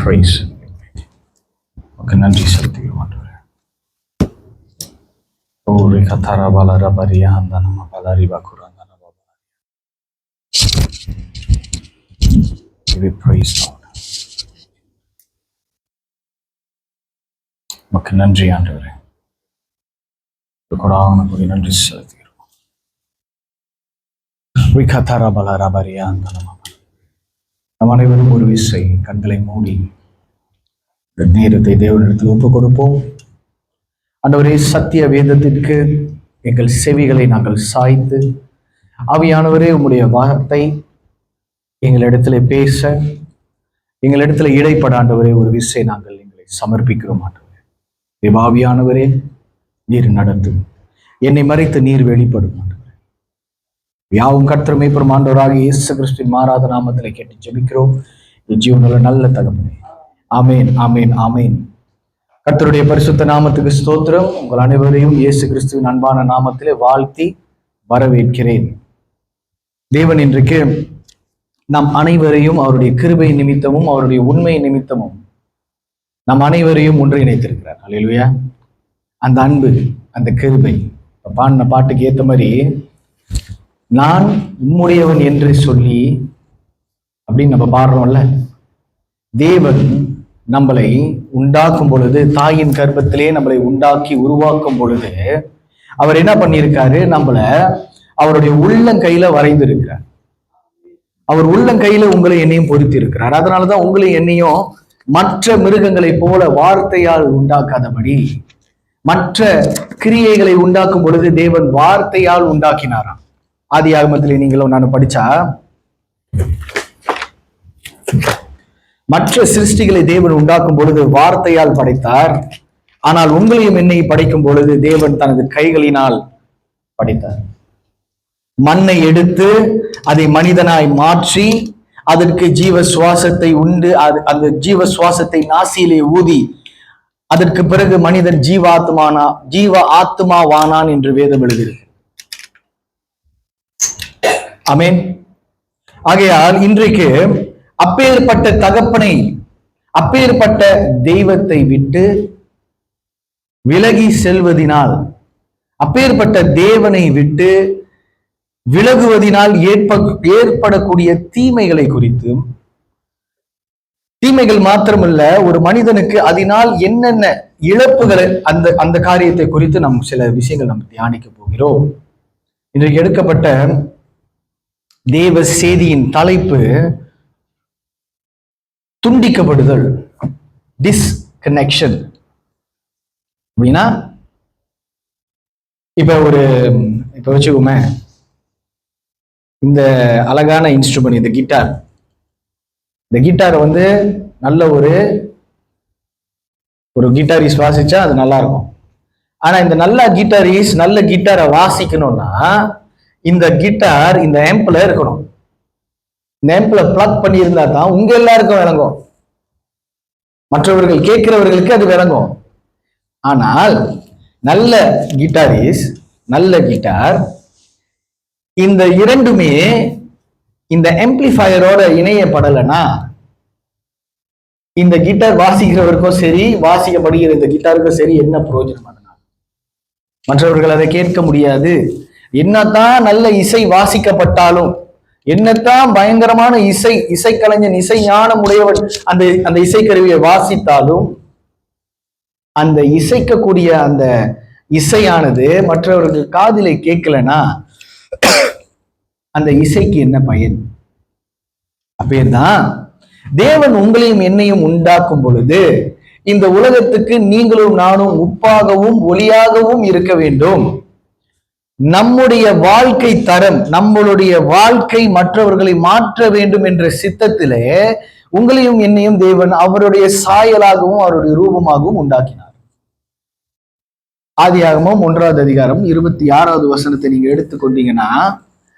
praise. நன்றி செலுத்துகிறோம் ஆண்டவரே. ஓரி கதாரா பாலரா பரியா அந்த நம்ம பலாரி பாக்குறாங்க நம்ம we praise Lord. நன்றி ஆண்டவரே. கொடான கூடி நன்றி செலுத்துகிறோம். ஓரி கதாரா பாலரா பரியா அந்த நம்ம நம் அனைவரும் ஒரு விசை கண்களை மூடி நேரத்தை தேவனிடத்தில் ஒப்புக் கொடுப்போம். ஆண்டவரே, சத்திய வேதத்திற்கு எங்கள் செவிகளை நாங்கள் சாய்த்து, ஆவியானவரே உம்முடைய வார்த்தை எங்களிடத்துல பேச, எங்களிடத்துல இடைப்பட ஆண்டவரே ஒரு விசை நாங்கள் எங்களை சமர்ப்பிக்கிறோம். ஆண்டவரே, தேவாவியானவரே நீர் நடத்தும், என்னை மறைத்து நீர் வெளிப்படும். ஆண்டவரே, யாவும் கர்த்தர் மேய்ப்பரும் ஆண்டவராக இயேசு கிறிஸ்துவின் மாறாத நாமத்திலே கேட்டு ஜெபிக்கிறோம் ஜீவனுள்ள நல்ல தகப்பனே. ஆமேன், ஆமேன், ஆமேன். கர்த்தருடைய பரிசுத்த நாமத்துக்கு ஸ்தோத்திரம். உங்கள் அனைவரையும் இயேசு கிறிஸ்துவின் அன்பான நாமத்திலே வாழ்த்தி வரவேற்கிறேன். தேவன் இன்றைக்கு நம் அனைவரையும் அவருடைய கிருபை நிமித்தமும் அவருடைய உண்மை நிமித்தமும் நம் அனைவரையும் ஒன்றிணைத்திருக்கிறார். அல்லேலூயா. அந்த அன்பு, அந்த கிருபை, பாடின பாட்டுக்கு ஏற்ற மாதிரி நான் உம்முடையவன் என்று சொல்லி அப்படின்னு நம்ம பாடுறோம்ல. தேவன் நம்மளை உண்டாக்கும் பொழுது, தாயின் கர்ப்பத்திலே நம்மளை உண்டாக்கி உருவாக்கும் பொழுது அவர் என்ன பண்ணியிருக்காரு, நம்மள அவருடைய உள்ளங்கையில வரைந்திருக்கிறார். அவர் உள்ளங்கையில உங்களை என்னையும் பொருத்தி இருக்கிறார். அதனாலதான் உங்களை என்னையும் மற்ற மிருகங்களை போல வார்த்தையால் உண்டாக்காதபடி, மற்ற கிரியைகளை உண்டாக்கும் பொழுது தேவன் வார்த்தையால் உண்டாக்கினாராம். ஆதி ஆகமத்திலே நீங்களும் நான் படிச்சா, மற்ற சிருஷ்டிகளை தேவன் உண்டாக்கும் பொழுது வார்த்தையால் படைத்தார். ஆனால் உங்களையும் என்னை படைக்கும் பொழுது தேவன் தனது கைகளினால் படைத்தார். மண்ணை எடுத்து அதை மனிதனாய் மாற்றி அதற்கு ஜீவ சுவாசத்தை உண்டு, அந்த ஜீவ சுவாசத்தை நாசியிலே ஊதி அதற்கு பிறகு மனிதன் ஜீவ ஆத்மாவானான் என்று வேதம் எழுதியிருக்கு. ஆமென். ஆகையால் இன்றைக்கு அப்பேற்பட்ட தகப்பனை, அப்பேற்பட்ட தெய்வத்தை விட்டு விலகி செல்வதினால், அப்பேற்பட்ட தேவனை விட்டு விலகுவதினால் ஏற்படக்கூடிய தீமைகளை குறித்தும், தீமைகள் மாத்திரமல்ல ஒரு மனிதனுக்கு அதனால் என்னென்ன இழப்புகளை, அந்த காரியத்தை குறித்து நாம் சில விஷயங்கள் நம்ம தியானிக்க போகிறோம். இன்றைக்கு எடுக்கப்பட்ட தேவ செய்தியின் தலைப்பு துண்டிக்கப்படுதல், டிஸ்கனெக்ஷன். அப்படின்னா இப்ப வச்சுக்கோமே, இந்த அழகான இன்ஸ்ட்ருமெண்ட், இந்த கிட்டார், இந்த கிட்டாரை நல்ல ஒரு கிட்டாரிஸ் வாசிச்சா அது நல்லா இருக்கும். ஆனா இந்த நல்ல கிட்டாரை வாசிக்கணும்னா இந்த கிட்டார் இந்த ஆம்ப்ல இருக்கணும். இந்த ஆம்ப்ல பிளக் பண்ணி இருந்தா தான் உங்க எல்லாருக்கும் விளங்கும், மற்றவர்கள் கேட்கிறவர்களுக்கு அது விளங்கும். ஆனால் நல்ல கிட்டார் இந்த இரண்டுமே இந்த ஆம்பிளிஃபயரோட இணையப்படலைன்னா இந்த கிட்டார் வாசிக்கிறவருக்கும் சரி, வாசிக்கப்படுகிற இந்த கிட்டாருக்கும் சரி என்ன பிரயோஜனம்? அதனால் மற்றவர்கள் அதை கேட்க முடியாது. என்னத்தான் நல்ல இசை வாசிக்கப்பட்டாலும், என்னத்தான் பயங்கரமான இசைக்கலைஞன், இசை ஞானம் உடையவன் அந்த இசைக்கருவியை வாசித்தாலும், அந்த இசைக்கக்கூடிய அந்த இசையானது மற்றவர்கள் காதிலே கேட்கலன்னா அந்த இசைக்கு என்ன பயன்? அப்பேதான் தேவன் உங்களையும் என்னையும் உண்டாக்கும் பொழுது இந்த உலகத்துக்கு நீங்களும் நானும் உப்பாகவும் ஒளியாகவும் இருக்க வேண்டும். நம்முடைய வாழ்க்கை தரம், நம்மளுடைய வாழ்க்கை மற்றவர்களை மாற்ற வேண்டும் என்ற சித்தத்திலே உங்களையும் என்னையும் தேவன் அவருடைய சாயலாகவும் அவருடைய ரூபமாகவும் உண்டாக்கினார். ஆதியாகமம் 1வது அதிகாரம் 26வது வசனத்தை நீங்க எடுத்துக்கொண்டீங்கன்னா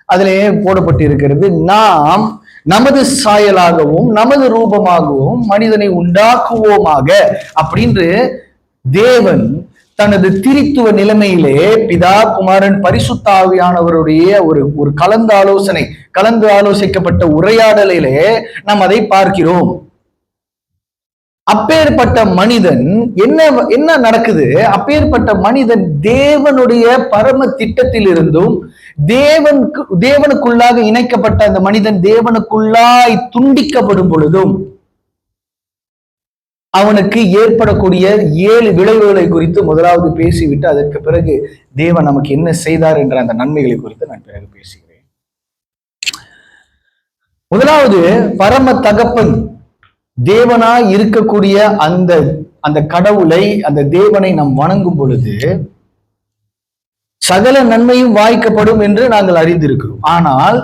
அதிலே போடப்பட்டு இருக்கிறது, நாம் நமது சாயலாகவும் நமது ரூபமாகவும் மனிதனை உண்டாக்குவோமாக அப்படின்னு தேவன் தனது திரித்துவ நிலைமையிலே பிதா, குமாரன், பரிசுத்த ஆவியானவருடைய ஒரு கலந்து ஆலோசிக்கப்பட்ட உரையாடலிலே நாம் அதை பார்க்கிறோம். அப்பேற்பட்ட மனிதன் என்ன என்ன நடக்குது? அப்பேற்பட்ட மனிதன் தேவனுடைய பரம திட்டத்தில் இருந்தும் தேவனுக்குள்ளாக இணைக்கப்பட்ட அந்த மனிதன் தேவனுக்குள்ளாய் துண்டிக்கப்படும் பொழுதும் அவனுக்கு ஏற்படக்கூடிய 7 விளைவுகளை குறித்து முதலாவது பேசிவிட்டு அதற்கு பிறகு தேவன் நமக்கு என்ன செய்தார் என்ற அந்த நன்மைகளை குறித்து நான் பிறகு பேசுகிறேன். முதலாவது, பரம தகப்பன் தேவனாய் இருக்கக்கூடிய அந்த அந்த கடவுளை, அந்த தேவனை நாம் வணங்கும் பொழுது சகல நன்மையும் வாய்க்கப்படும் என்று நாங்கள் அறிந்திருக்கிறோம். ஆனால்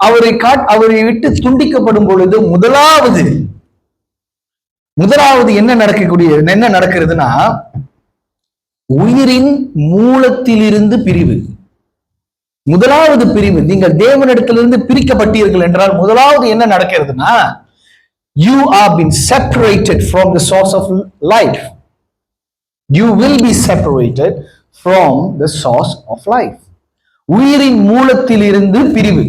அவரை விட்டு துண்டிக்கப்படும் பொழுது முதலாவது என்ன நடக்கிறதுனா, உயிரின் மூலத்திலிருந்து பிரிவு. முதலாவது பிரிவு. நீங்கள் தேவனிடத்திலிருந்து பிரிக்கப்பட்டீர்கள் என்றால் முதலாவது என்ன நடக்கிறதுனா, you are been separated from the source of life. You will be separated from the source of life. உயிரின் மூலத்திலிருந்து பிரிவு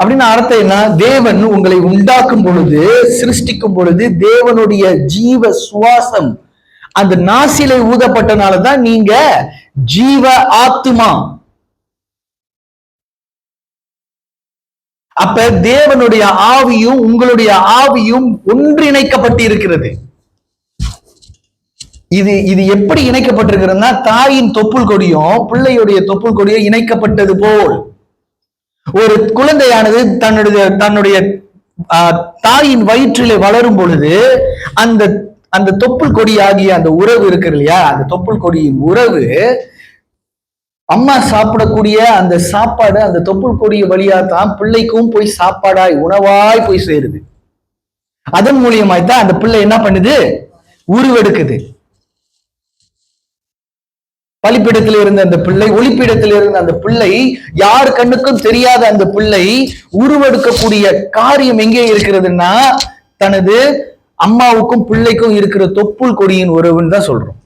அப்படின்னு அர்த்தம் என்ன? தேவன் உங்களை உண்டாக்கும் பொழுது, சிருஷ்டிக்கும் பொழுது தேவனுடைய ஜீவ சுவாசம் அந்த நாசிலை ஊதப்பட்டனாலதான் நீங்க ஜீவ ஆத்துமா. அப்ப தேவனுடைய ஆவியும் உங்களுடைய ஆவியும் ஒன்றிணைக்கப்பட்டு இருக்கிறது. இது எப்படி இணைக்கப்பட்டிருக்கிறதுனா, தாயின் தொப்புள் கொடியும் பிள்ளையுடைய தொப்புள் கொடியும் இணைக்கப்பட்டது போல் ஒரு குழந்தையானது தன்னுடைய தாயின் வயிற்றிலே வளரும் பொழுது அந்த தொப்புள் கொடி ஆகிய அந்த உறவு இருக்கு இல்லையா, அந்த தொப்புள் கொடியின் உறவு அம்மா சாப்பிடக்கூடிய அந்த சாப்பாடு அந்த தொப்புள் கொடிய வழியா தான் பிள்ளைக்கும் போய் சாப்பாடாய் உணவாய் போய் சேருது. அதன் மூலியமாய் தான் அந்த பிள்ளை என்ன பண்ணுது? உருவெடுக்குது. பலிப்பிடத்தில் இருந்த அந்த பிள்ளை, ஒளிப்பிடத்தில் இருந்த அந்த பிள்ளை, யார் கண்ணுக்கும் தெரியாத அந்த பிள்ளை உருவெடுக்கக்கூடிய காரியம் எங்கே இருக்கிறதுன்னா, தனது அம்மாவுக்கும் பிள்ளைக்கும் இருக்கிற தொப்புள் கொடியின் உறவுன்னு தான் சொல்றோம்.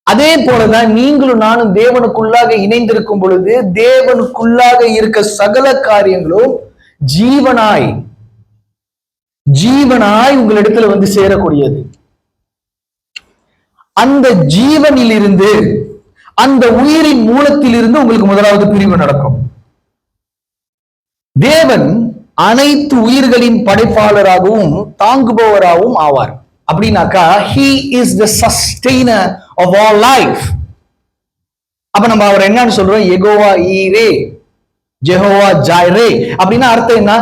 அதே போலதான் நீங்களும் நானும் தேவனுக்குள்ளாக இணைந்திருக்கும் பொழுது தேவனுக்குள்ளாக இருக்க சகல காரியங்களும் ஜீவனாய் உங்களிடத்துல வந்து சேரக்கூடியது. அந்த ஜீவனில் இருந்து, அந்த உயிரின் மூலத்தில் இருந்து உங்களுக்கு முதலாவது பிரிவு நடக்கும். தேவன் அனைத்து உயிர்களின் படைப்பாளராகவும் தாங்குபவராகவும் ஆவார். அப்படின்னாக்கா he is the sustainer of all life. அப்ப நம்ம அவர் என்னன்னு சொல்றோம்? யெகோவா ஈரே, ஜெகோவா ஜைரே. அப்படின்னா அர்த்தம் என்ன?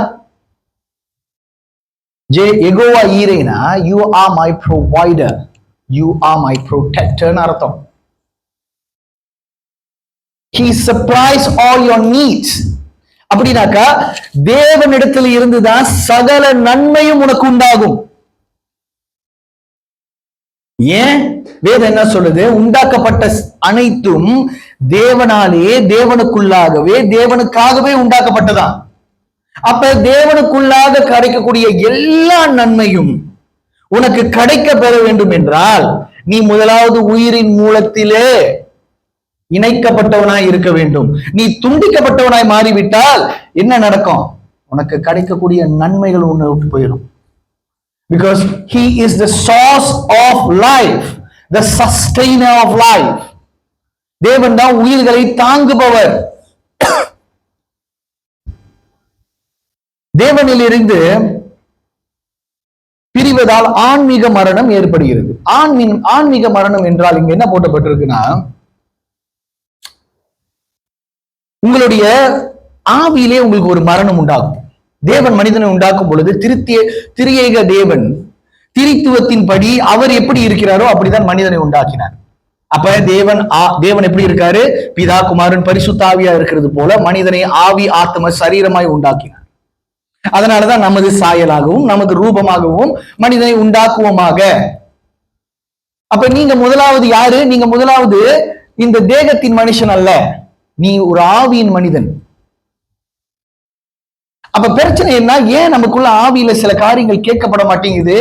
Jehovah ஈரேனா you are my provider, you are my protector ன்னு அர்த்தம். he supplies all your needs. அப்படின்னாக்கா தேவனிடத்தில் இருந்துதான் சகல நன்மையும் உனக்கு உண்டாகும். ஏன் வேதம் என்ன சொல்லுது? உண்டாக்கப்பட்ட அனைத்தும் தேவனாலே, தேவனுக்குள்ளாகவே, தேவனுக்காகவே உண்டாக்கப்பட்டதான். அப்ப தேவனுக்குள்ளாக கிடைக்கக்கூடிய எல்லா நன்மையும் உனக்கு கிடைக்க பெற வேண்டும் என்றால் நீ முதலாவது உயிரின் மூலத்திலே இணைக்கப்பட்டவனாய் இருக்க வேண்டும். நீ துண்டிக்கப்பட்டவனாய் மாறிவிட்டால் என்ன நடக்கும்? உனக்கு கிடைக்கக்கூடிய நன்மைகள் உன்னை விட்டு போயிடும். Because he is the source of life, the sustainer of life. தேவன் தான் உயிர்களை தாங்குபவர். தேவனிலிருந்து பிரிவதால் ஆன்மீக மரணம் ஏற்படுகிறது. ஆன்மீக மரணம் என்றால் இங்க என்ன போட்டப்பட்டிருக்குன்னா, உங்களுடைய ஆவியிலே உங்களுக்கு ஒரு மரணம் உண்டாகும். தேவன் மனிதனை உண்டாக்கும் பொழுது திரியேக தேவன் திரித்துவத்தின் படி அவர் எப்படி இருக்கிறாரோ அப்படிதான் மனிதனை உண்டாக்கினார். அப்ப தேவன் எப்படி இருக்காரு? பிதா, குமாரன், பரிசுத்த ஆவியா இருக்கிறது போல மனிதனை ஆவி, ஆத்ம, சரீரமாய் உண்டாக்கினார். அதனாலதான் நமது சாயலாகவும் நமது ரூபமாகவும் மனிதனை உண்டாக்குவோமாக. அப்ப நீங்க முதலாவது யாரு? நீங்க முதலாவது இந்த தேகத்தின் மனுஷன் அல்ல, நீ ஒரு ஆவியின் மனிதன். அப்ப பிரச்சனை என்ன? ஏன் நமக்குள்ள ஆவியில சில காரியங்கள் கேட்கப்பட மாட்டேங்குது?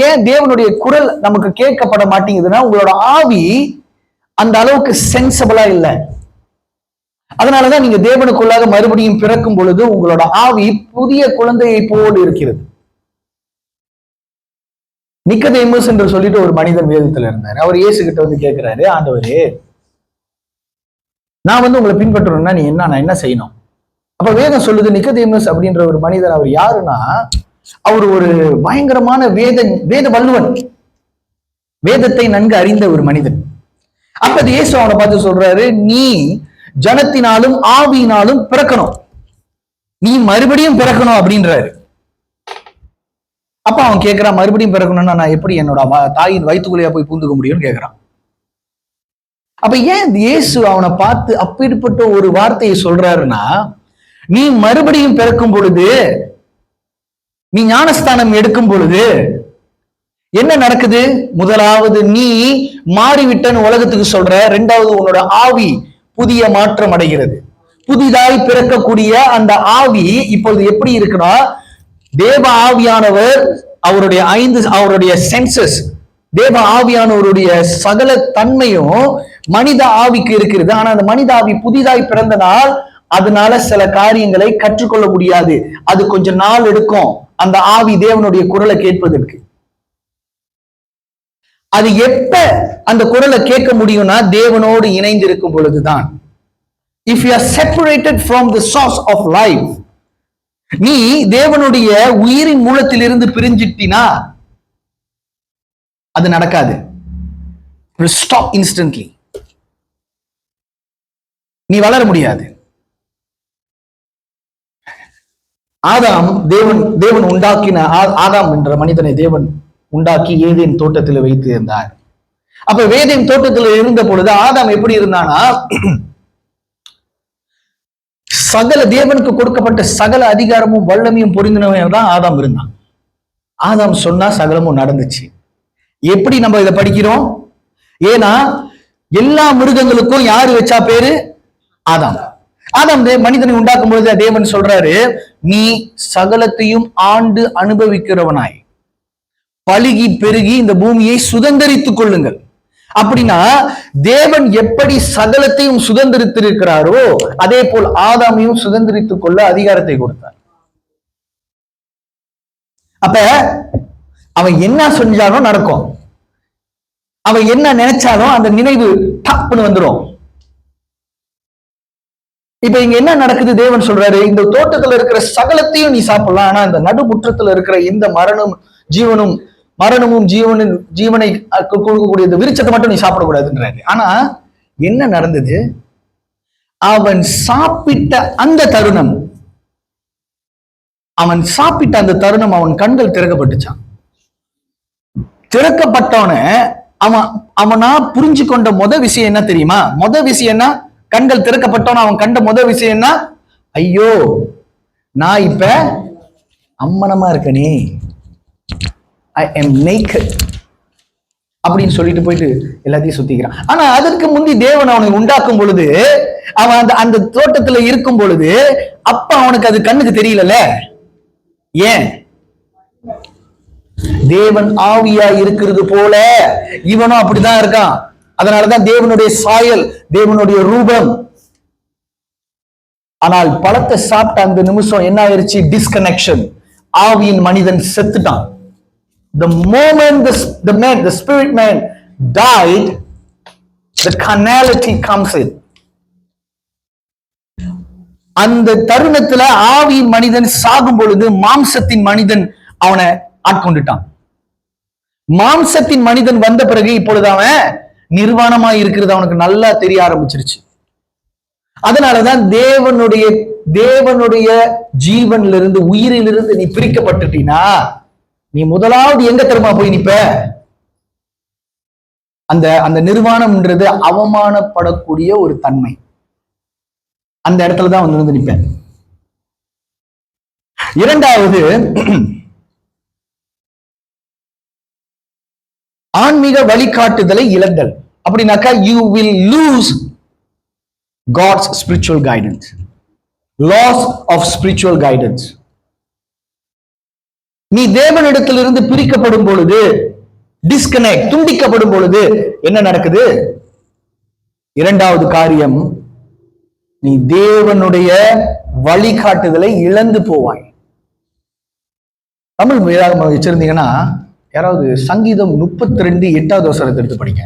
ஏன் தேவனுடைய குரல் நமக்கு கேட்கப்பட மாட்டேங்குதுன்னா, உங்களோட ஆவி அந்த அளவுக்கு சென்சிபிளா இல்லை. அதனாலதான் நீங்க தேவனுக்குள்ளாக மறுபடியும் பிறக்கும் பொழுது உங்களோட ஆவி புதிய குழந்தையை போல் இருக்கிறது. நிக்கதேமுஸ் என்று சொல்லிட்டு ஒரு மனிதன் வேதத்துல இருந்தாரு. அவர் இயேசு கிட்ட வந்து கேட்கிறாரு, ஆண்டவரே, நான் வந்து உங்களை பின்பற்றணும்னா நான் என்ன செய்யணும்? அப்ப வேதம் சொல்லுது, நிக்கதேமுஸ் அப்படின்ற ஒரு மனிதர், அவர் யாருன்னா, அவர் ஒரு பயங்கரமான வேத வல்லுவன், வேதத்தை நன்கு அறிந்த ஒரு மனிதன். அப்ப இயேசு அவனை பார்த்து சொல்றாரு, நீ ஜனத்தினாலும் ஆவியினாலும் பிறக்கணும், நீ மறுபடியும் பிறக்கணும் அப்படின்றாரு. அப்ப அவன் கேட்கிறான், மறுபடியும் பிறக்கணும்னா நான் எப்படி என்னோட தாயின் வயிற்றுக்குள்ளேயா போய் பூந்துக்க முடியும்னு கேட்கிறான். அப்ப ஏன் இயேசு அவனை பார்த்து அப்படிப்பட்ட ஒரு வார்த்தையை சொல்றாருன்னா, நீ மறுபடியும் பிறக்கும் பொழுது, நீ ஞானஸ்தானம் எடுக்கும் பொழுது என்ன நடக்குது? முதலாவது நீ மாறிவிட்டன்னு உலகத்துக்கு சொல்ற. இரண்டாவது, உன்னோட ஆவி புதிய மாற்றம் அடைகிறது. புதிதாய் பிறக்கக்கூடிய அந்த ஆவி இப்பொழுது எப்படி இருக்குன்னா, தேவ ஆவியானவர் அவருடைய சென்சஸ், தேவ ஆவியானவருடைய சகல தன்மையும் மனித ஆவிக்கு இருக்கிறது. ஆனா அந்த மனித ஆவி புதிதாய் பிறந்தனால் அதனால சில காரியங்களை கற்றுக்கொள்ள முடியாது. அது கொஞ்ச நாள் எடுக்கும் அந்த ஆவி தேவனுடைய குரலை கேட்பதற்கு. அது எப்ப அந்த குரலை கேட்க முடியும்னா, தேவனோடு இணைந்து இருக்கும் பொழுதுதான். If you are separated from the source of life, நீ தேவனுடைய உயிரின் மூலத்திலிருந்து பிரிஞ்சிட்டினா அது நடக்காது. Stop instantly. நீ வளர முடியாது. ஆதாம் தேவன் உண்டாக்கின ஆதாம் என்ற மனிதனை தேவன் உண்டாக்கி ஏதேன் தோட்டத்தில் வைத்து இருந்தார். அப்ப ஏதேன் தோட்டத்தில் இருந்த பொழுது ஆதாம் எப்படி இருந்தானா, சகல தேவனுக்கு கொடுக்கப்பட்ட சகல அதிகாரமும் வல்லமையும் பொருந்தினவன் தான் ஆதாம் இருந்தான். ஆதாம் சொன்னா சகலமும் நடந்துச்சு. எப்படி நம்ம இதை படிக்கிறோம்? ஏன்னா எல்லா மிருகங்களுக்கும் யாரு வச்சா பேரு? ஆதாம். ஆதாம் மனிதனை உண்டாக்கும் பொழுது தேவன் சொல்றாரு, நீ சகலத்தையும் ஆண்டு அனுபவிக்கிறவனாய் பலுகி பெருகி இந்த பூமியை சுதந்திரித்துக் கொள்ளுங்கள். அப்படின்னா தேவன் எப்படி சகலத்தையும் சுதந்திரித்திருக்கிறாரோ அதே போல் ஆதாமையும் சுதந்திரித்துக் கொள்ள அதிகாரத்தை கொடுத்தார். அப்ப அவன் என்ன செஞ்சாலும் நடக்கும், அவன் என்ன நினைச்சாலும் அந்த நினைவு டப்புன்னு வந்துடும். இப்ப இங்க என்ன நடக்குது? தேவன் சொல்றாரு, இந்த தோட்டத்துல இருக்கிற சகலத்தையும் நீ சாப்பிடலாம், ஆனா இந்த நடுமுற்றத்துல இருக்கிற இந்த மரணமும் ஜீவனை கொடுக்கக்கூடிய இந்த விருட்சத்தை மட்டும் நீ சாப்பிடக்கூடாதுன்றாரு. ஆனா என்ன நடந்தது? அவன் சாப்பிட்ட அந்த தருணம் அவன் கண்கள் திறக்கப்பட்டுச்சான். திறக்கப்பட்டவன அவனா புரிஞ்சு கொண்ட விஷயம் என்ன தெரியுமா? விஷயம் என்ன? கண்கள் திறக்கப்பட்டவன அவன் கண்ட விஷயம் என்ன? ஐயோ, நான் இப்ப அம்மனமா இருக்கனே, I am naked அப்படின்னு சொல்லிட்டு போயிட்டு எல்லாத்தையும் சுத்திக்கிறான். ஆனா அதற்கு முந்தி தேவன் அவனை உண்டாக்கும் பொழுது, அவன் அந்த தோட்டத்துல இருக்கும் பொழுது அப்ப அவனுக்கு அது கண்ணுக்கு தெரியல. ஏன்? தேவன் ஆவியா இருக்கிறது போல இவனும் அப்படிதான் இருக்கான். அதனாலதான் தேவனுடைய சாயல், தேவனுடைய ரூபம். ஆனால் பழத்தை சாப்பிட்ட அந்த நிமிஷம் என்ன ஆயிருச்சு? டிஸ்கனெக்ஷன். ஆவியின் மனிதன் செத்துட்டான். The moment the spirit man died, the carnality comes in. அந்த தருணத்துல ஆவி மனிதன் சாகும் பொழுது மாம்சத்தின் மனிதன் அவனை ஆட்கொண்டுட்டான். மாம்சத்தின் மனிதன் வந்த பிறகு இப்பொழுது அவன் நிர்வாணமாய் இருக்கிறது அவனுக்கு நல்லா தெரிய ஆரம்பிச்சிருச்சு. அதனாலதான் தேவனுடைய ஜீவன்ல இருந்து, உயிரிலிருந்து நீ பிரிக்கப்பட்டுட்டீனா நீ முதலாவது எங்க தெரியுமா போய் நிப்ப? அந்த நிர்வாணம்ன்றது அவமானப்படக்கூடிய ஒரு தன்மை. அந்த இடத்துலதான் வந்து நிப்பேன். இரண்டாவது, ஆன்மீக வழிகாட்டுதலை இழந்தல். அப்படின்னாக்கா you will lose God's spiritual guidance, loss of spiritual guidance. நீ தேவனிடத்திலிருந்து பிரிக்கப்படும் பொழுது, டிஸ்கனெக்ட், துண்டிக்கப்படும் பொழுது என்ன நடக்குது? இரண்டாவது காரியம், நீ தேவனுடைய வழிகாட்டுதலை இழந்து போவாய். தமிழ் வேதாகமம் வச்சிருந்தீங்கன்னா யாராவது சங்கீதம் 32:8 வசனத்தை எடுத்து படிங்க.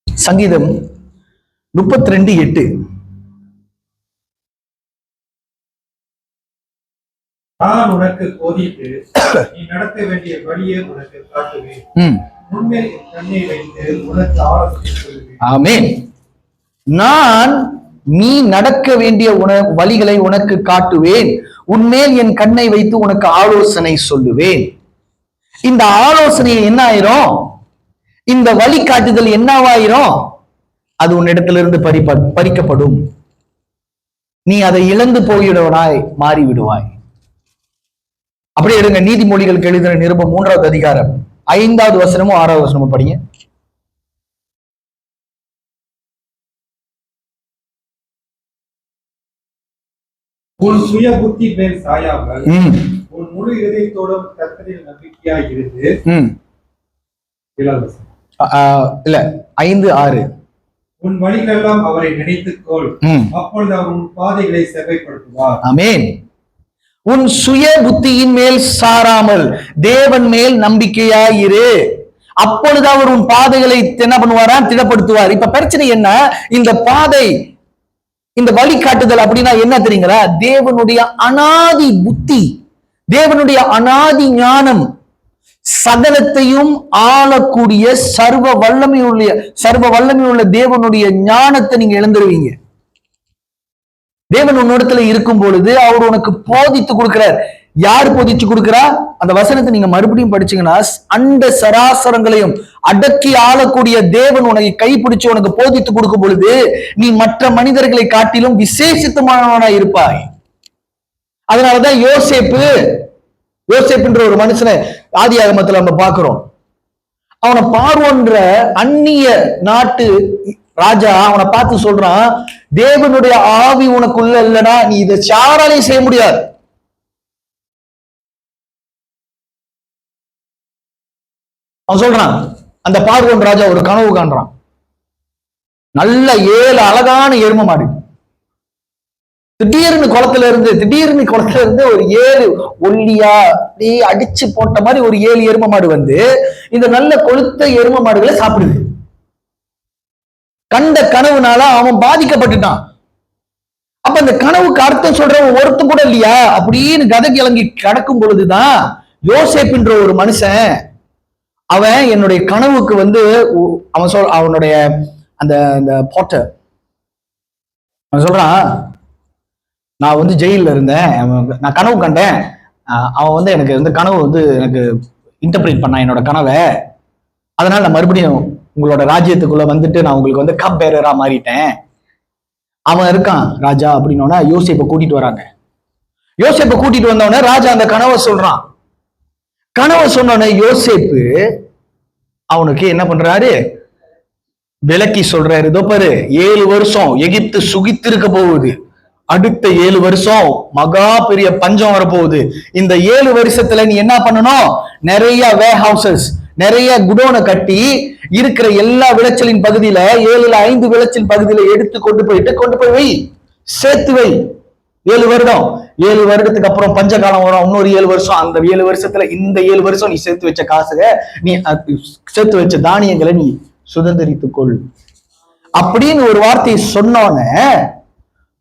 சங்கீதம் 32:8. நான் உனக்கு போதித்து நீ நடக்க வேண்டிய வழியை உனக்கு காட்டுவேன். உன்மேல் கண்ணை வைத்து உனக்கு ஆலோசனை சொல்லுவேன். ஆமென். நான் நீ நடக்க வேண்டிய வழிகளை உனக்கு காட்டுவேன், உன்மேல் என் கண்ணை வைத்து உனக்கு ஆலோசனை சொல்லுவேன். இந்த ஆலோசனை என்ன ஆயிரும்? இந்த வழிகாட்டுதல் என்னவாயிரும்? அது உன்னிடத்திலிருந்து பறிக்கப்படும். நீ அதை இழந்து போயிடுவனாய் மாறிவிடுவாய். அப்படியே எடுங்க நீதிமொழிகளுக்கு எழுதின நிருபம் 3வது அதிகாரம் 5வது வசனமும் 6வது வசனமும் படிங்க. உன் சுய புத்தி மேல் சாயாமல் உன் முழு இதயத்தோடும் கர்த்தரில் நம்பிக்கையாய் இருந்து. இல்ல 5:6. உன் வழிகளெல்லாம் அவரை நினைத்துக்கொள், அப்பொழுது அவர் உன் பாதைகளை செவ்வைப்படுத்துவார். ஆமென். உன் சுய புத்தியின் மேல் சாராமல் தேவன் மேல் நம்பிக்கையாயிரு, அப்பொழுது அவர் உன் பாதைகளை என்ன பண்ணுவாரா? திடப்படுத்துவார். இப்ப பிரச்சனை என்ன? இந்த பாதை, இந்த வழிகாட்டுதல் அப்படின்னா என்ன தெரியுங்களா? தேவனுடைய அனாதி புத்தி, தேவனுடைய அனாதி ஞானம், சகலத்தையும் ஆளக்கூடிய சர்வ வல்லமை உள்ள தேவனுடைய ஞானத்தை நீங்க இழந்துருவீங்க. தேவன் உன்னிடத்துல இருக்கும் பொழுது அவர் உனக்கு போதித்து கொடுக்கிறார். யார் போதிச்சு கொடுக்கிறா? அந்த வசனத்தை நீங்க மறுபடியும் படிச்சீங்கன்னா, அண்ட சராசரங்களையும் அடக்கி ஆளக்கூடிய தேவன் உனக்கு கைப்பிடிச்சு உனக்கு போதித்து கொடுக்கும் பொழுது நீ மற்ற மனிதர்களை காட்டிலும் விசேஷித்தமானவனாய் இருப்பாய். அதனாலதான் யோசேப்புன்ற ஒரு மனுஷனை ஆதியாகமத்துல நம்ம பார்க்கிறோம். அவனை பார்வோன்ற அந்நிய நாட்டு ராஜா அவனை பார்த்து சொல்றான், தேவனுடைய ஆவி உனக்குள்ள இல்லைன்னா நீ இதை யாராலையும் செய்ய முடியாது. அவன் சொல்றான், அந்த பார்வோன் ராஜா ஒரு கனவு காண்றான். நல்ல 7 அழகான எரும மாடு திடீர்னு குளத்துல இருந்து ஒரு 7 ஒல்லியா அப்படியே அடிச்சு போட்ட மாதிரி ஒரு 7 எரும மாடு வந்து இந்த நல்ல கொளுத்த எரும மாடுகளை சாப்பிடுது. கண்ட கனவுனால அவன் பாதிக்கப்பட்டுட்டான். அப்ப அந்த கனவுக்கு அர்த்தம் சொல்றவன் ஒருத்தம் கூட இல்லையா அப்படின்னு கதை கிளங்கி கிடக்கும் பொழுதுதான் யோசேப்புன்ற ஒரு மனுஷன், அவன் என்னுடைய கனவுக்கு வந்து அவனுடைய அந்த போட்டர் அவன் சொல்றான், நான் வந்து ஜெயில இருந்தேன், நான் கனவு கண்டேன், அவன் வந்து எனக்கு வந்து கனவு வந்து எனக்கு இன்டர்பிரேட் பண்ணான் என்னோட கனவை, அதனால நான் மறுபடியும் உங்களோட ராஜ்யத்துக்குள்ள வந்துட்டு நான் உங்களுக்கு வந்து கப் பேரரா மாறிட்டேன். அவன் இருக்கான் ராஜா அப்படின்னோன்னா யோசேப்பை கூட்டிட்டு வராங்க. யோசேப்பை கூட்டிட்டு வந்தவொடனே ராஜா அந்த கனவை சொல்றான். கனவை சொன்னோடனே யோசேப்பு அவனுக்கு என்ன பண்றாரு? விளக்கி சொல்றாரு. இதோ பாரு, 7 வருஷம் எகிப்து சுகித்திருக்க போகுது, அடுத்த 7 வருஷம் மகா பெரிய பஞ்சம் வரப்போகுது. இந்த 7 வருஷத்துல நீ என்ன பண்ணணும்? நிறைய வேர் ஹவுசஸ், நிறைய குடோனை கட்டி இருக்கிற எல்லா விளைச்சலின் பகுதியில 7ல் 5 விளைச்சல் பகுதியில எடுத்து கொண்டு போய் வை, சேர்த்து வை. 7 வருடம், 7 வருடத்துக்கு அப்புறம் பஞ்சகாலம் வரும், இன்னொரு 7 வருஷம். அந்த 7 வருஷத்துல இந்த 7 வருஷம் நீ சேர்த்து வச்ச காசுக, நீ சேர்த்து வச்ச தானியங்களை நீ சுதந்திரித்துக்கொள் அப்படின்னு ஒரு வார்த்தையை சொன்னோன்னு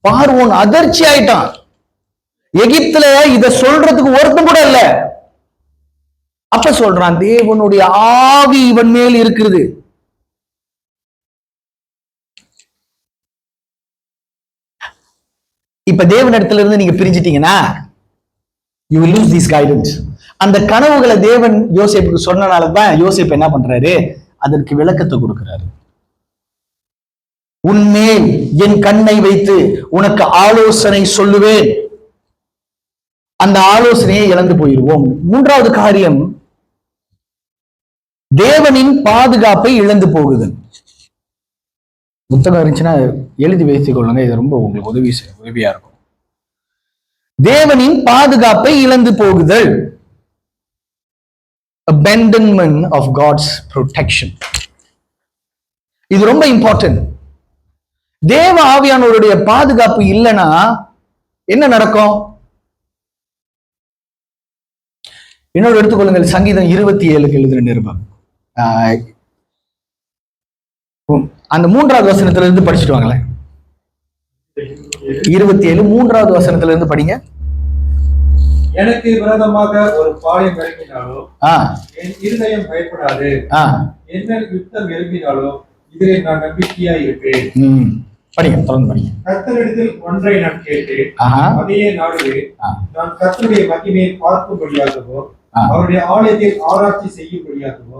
பார்வோன் அதிர்ச்சி ஆயிட்டான். எகிப்துல இத சொல்றதுக்கு ஒருத்தம் கூட இல்ல. அப்ப சொல்றான், தேவனுடைய ஆவி இவன் மேல் இருக்கிறது. இப்ப தேவனிடத்துல இருந்து நீங்க பிரிஞ்சிட்டீங்கன்னா you will lose this guidance. அந்த கனவுகளை தேவன் யோசேப்புக்கு சொன்னனாலதான் யோசேப்பு என்ன பண்றாரு? அதற்கு விளக்கத்தை கொடுக்கிறாரு. உன்மேல் என் கண்ணை வைத்து உனக்கு ஆலோசனை சொல்லுவேன். அந்த ஆலோசனையை இழந்து போயிடுவோம். 3வது காரியம், தேவனின் பாதுகாப்பை இழந்து போகுதல். புத்தகம் இருந்துச்சுன்னா எழுதி வைத்துக் கொள்ளுங்க, இது ரொம்ப உங்களுக்கு உதவியா இருக்கும். தேவனின் பாதுகாப்பை இழந்து போகுதல், abandonment of God's protection. இது ரொம்ப இம்பார்ட்டன்ட். தேவ ஆவியானவருடைய பாதுகாப்பு இல்லைன்னா என்ன நடக்கும்? இன்னொரு எடுத்துக்கொள்ளுங்கள், சங்கீதம் 27 எழுதுற நிருபம். அந்த 3வது வசனத்துல இருந்து படிச்சுட்டு வாங்களேன். 27 3வது வசனத்துல இருந்து படிங்க. எனக்கு விரோதமாக ஒரு பாளையம் இறங்கினாலோ என் இருதயம் பயப்படாது. என்ன யுத்தம் எழுப்பினாலோ இதிலே நான் நம்பிக்கையாய் இருப்பேன். படிங்க, தொடர்ந்து படிங்க. கர்த்தரிடத்தில் ஒன்றை நான் கேட்டேன், அதையே நாடுவேன். நான் கர்த்தருடைய மகிமையை பார்க்கும்படியாகவோ அவருடைய ஆலயத்தில் ஆராய்ச்சி செய்யும்படியாகவோ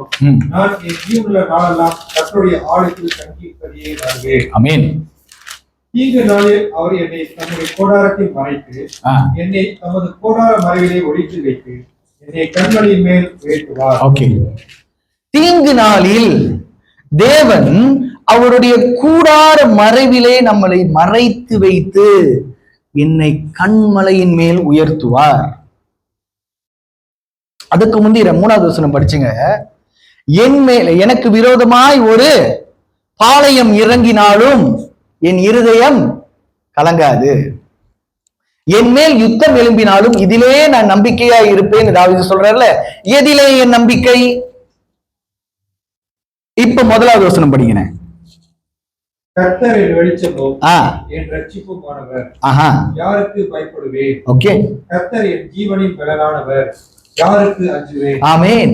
நான் என் ஜீவனுள்ள நாளெல்லாம் கர்த்தருடைய ஆலயத்தில் தங்கியிருப்பதையே நாடுவேன். ஆமென். தீங்கு நாளில் அவர் என்னை தம்முடைய கூடாரத்தில் மறைத்து என்னை தமது கூடார மறைவிலே ஒளித்து வைத்து என்னை கண்மலையின் மேல் உயர்த்துவார். ஓகே. தீங்கு நாளில் தேவன் அவருடைய கூடார மறைவிலே நம்மளை மறைத்து வைத்து என்னை கண்மலையின் மேல் உயர்த்துவார். அதுக்கு முந்தைய 3வது வசனம் படிச்சுங்க. என் மேல் எனக்கு விரோதமாய் ஒரு பாளையம் இறங்கினாலும் என் இருதயம் கலங்காது. என் மேல் யுத்தம் எழும்பினாலும் இதிலே நான் நம்பிக்கையா இருப்பேன் தாவீது சொல்றாருல. எதிலே என் நம்பிக்கை? இப்ப 1வது வசனம் படிங்க. கர்த்தர் என் வெளிச்சமும் என் இரட்சிப்புமானவர், யாருக்கு பயப்படுவேன்? ஓகே. கர்த்தர் என் ஜீவனின் பலனானவர், யாருக்கு அஞ்சுவேன்? ஆமென்.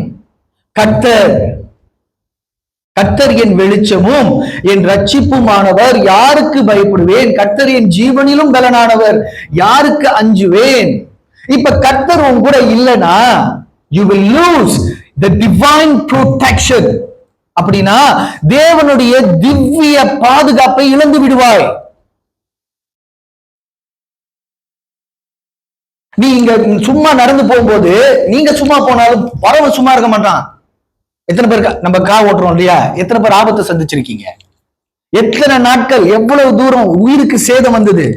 கர்த்தர் என் வெளிச்சமும் என் இரட்சிப்புமானவர், யாருக்கு பயப்படுவேன்? கர்த்தர் என் ஜீவனிலும் பலனானவர், யாருக்கு அஞ்சுவேன்? இப்ப கர்த்தர் உன் கூட இல்லைன்னா you will lose the divine protection. அப்படின்னா தேவனுடைய திவ்ய பாதுகாப்பை இழந்து விடுவாய். நீங்க சும்மா நடந்து போகும்போது, நீங்க சும்மா போனாலும் பறவை சும்மா இருக்க மாட்டான். எத்தனை பேர் நம்ம கார் ஓட்டுறோம் இல்லையா? எத்தனை பேர் ஆபத்தை சந்திச்சிருக்கீங்க? எத்தனை நாட்கள், எவ்வளவு தூரம் உயிருக்கு சேதம் வந்தது.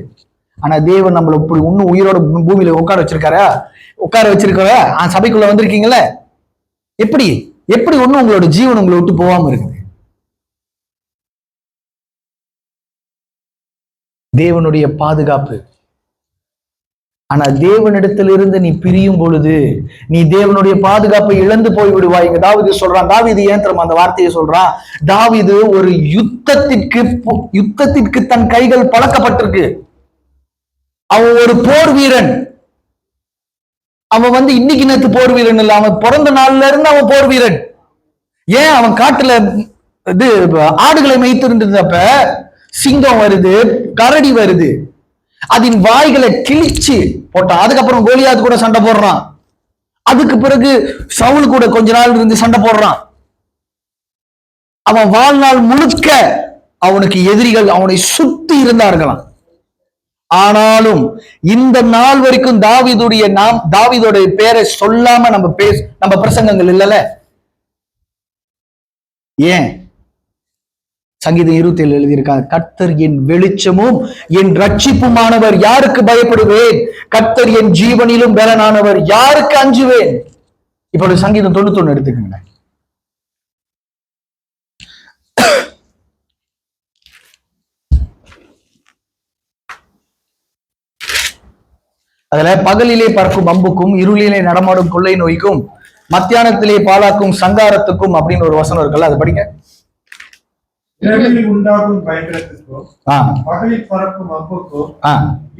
ஆனா தேவன் நம்மள இப்படி இன்னும் உயிரோட பூமியில உட்கார வச்சிருக்காரா? சபைக்குள்ள வந்திருக்கீங்கல்ல, எப்படி எப்படி ஒண்ணும் உங்களோட ஜீவன் உங்களை விட்டு போகாம இருக்குது? தேவனுடைய பாதுகாப்பு. ஆனா தேவனிடத்திலிருந்து நீ பிரியும் பொழுது நீ தேவனுடைய பாதுகாப்பை இழந்து போய் விடுவாய். தாவீது சொல்றான். தாவீது ஏன் தெரியுமா அந்த வார்த்தையை சொல்றான்? தாவீது ஒரு யுத்தத்திற்கு தன் கைகள் பழக்கப்பட்டிருக்கு. அவன் ஒரு போர் வீரன். அவன் இன்னைக்கு நேத்து போர் வீரன் இல்ல, அவன் பிறந்த நாள்ல இருந்து அவன் போர் வீரன். ஏன்? அவன் காட்டுல ஆடுகளை மேய்த்திருந்தப்ப சிங்கம் வருது, கரடி வருது, அதன் வாய்களை கிழிச்சு போட்டான். அதுக்கப்புறம் கோலியாத் கூட சண்டை போடுறான். அதுக்கு பிறகு சவுல் கூட கொஞ்ச நாள் இருந்து சண்டை போடுறான். அவன் வாழ்நாள் முழுக்க அவனுக்கு எதிரிகள் அவனை சுத்தி இருந்தார்களாம். ஆனாலும் இந்த நாள் வரைக்கும் தாவீதுடைய பேரை சொல்லாம நம்ம பிரசங்கங்கள் இல்லல. ஏன்? சங்கீதம் 27 எழுதியிருக்காங்க, கர்த்தர் என் வெளிச்சமும் என் இரட்சிப்புமானவர், யாருக்கு பயப்படுவேன்? கர்த்தர் என் ஜீவனிலும் பலனானவர், யாருக்கு அஞ்சுவேன்? இப்ப சங்கீதம் 91 எடுத்துக்கோங்க. அதுல பகலிலே பறக்கும் அம்புக்கும் இருளிலே நடமாடும் கொள்ளை நோய்க்கும் மத்தியானத்திலே பாலாக்கும் சங்காரத்துக்கும் அப்படின்னு ஒரு வசனம் இருக்குல்ல, அது படிங்க. இரவில் உண்டாகும் பயங்கரத்துக்கும் பகலில் பறக்கும் அம்புக்கும்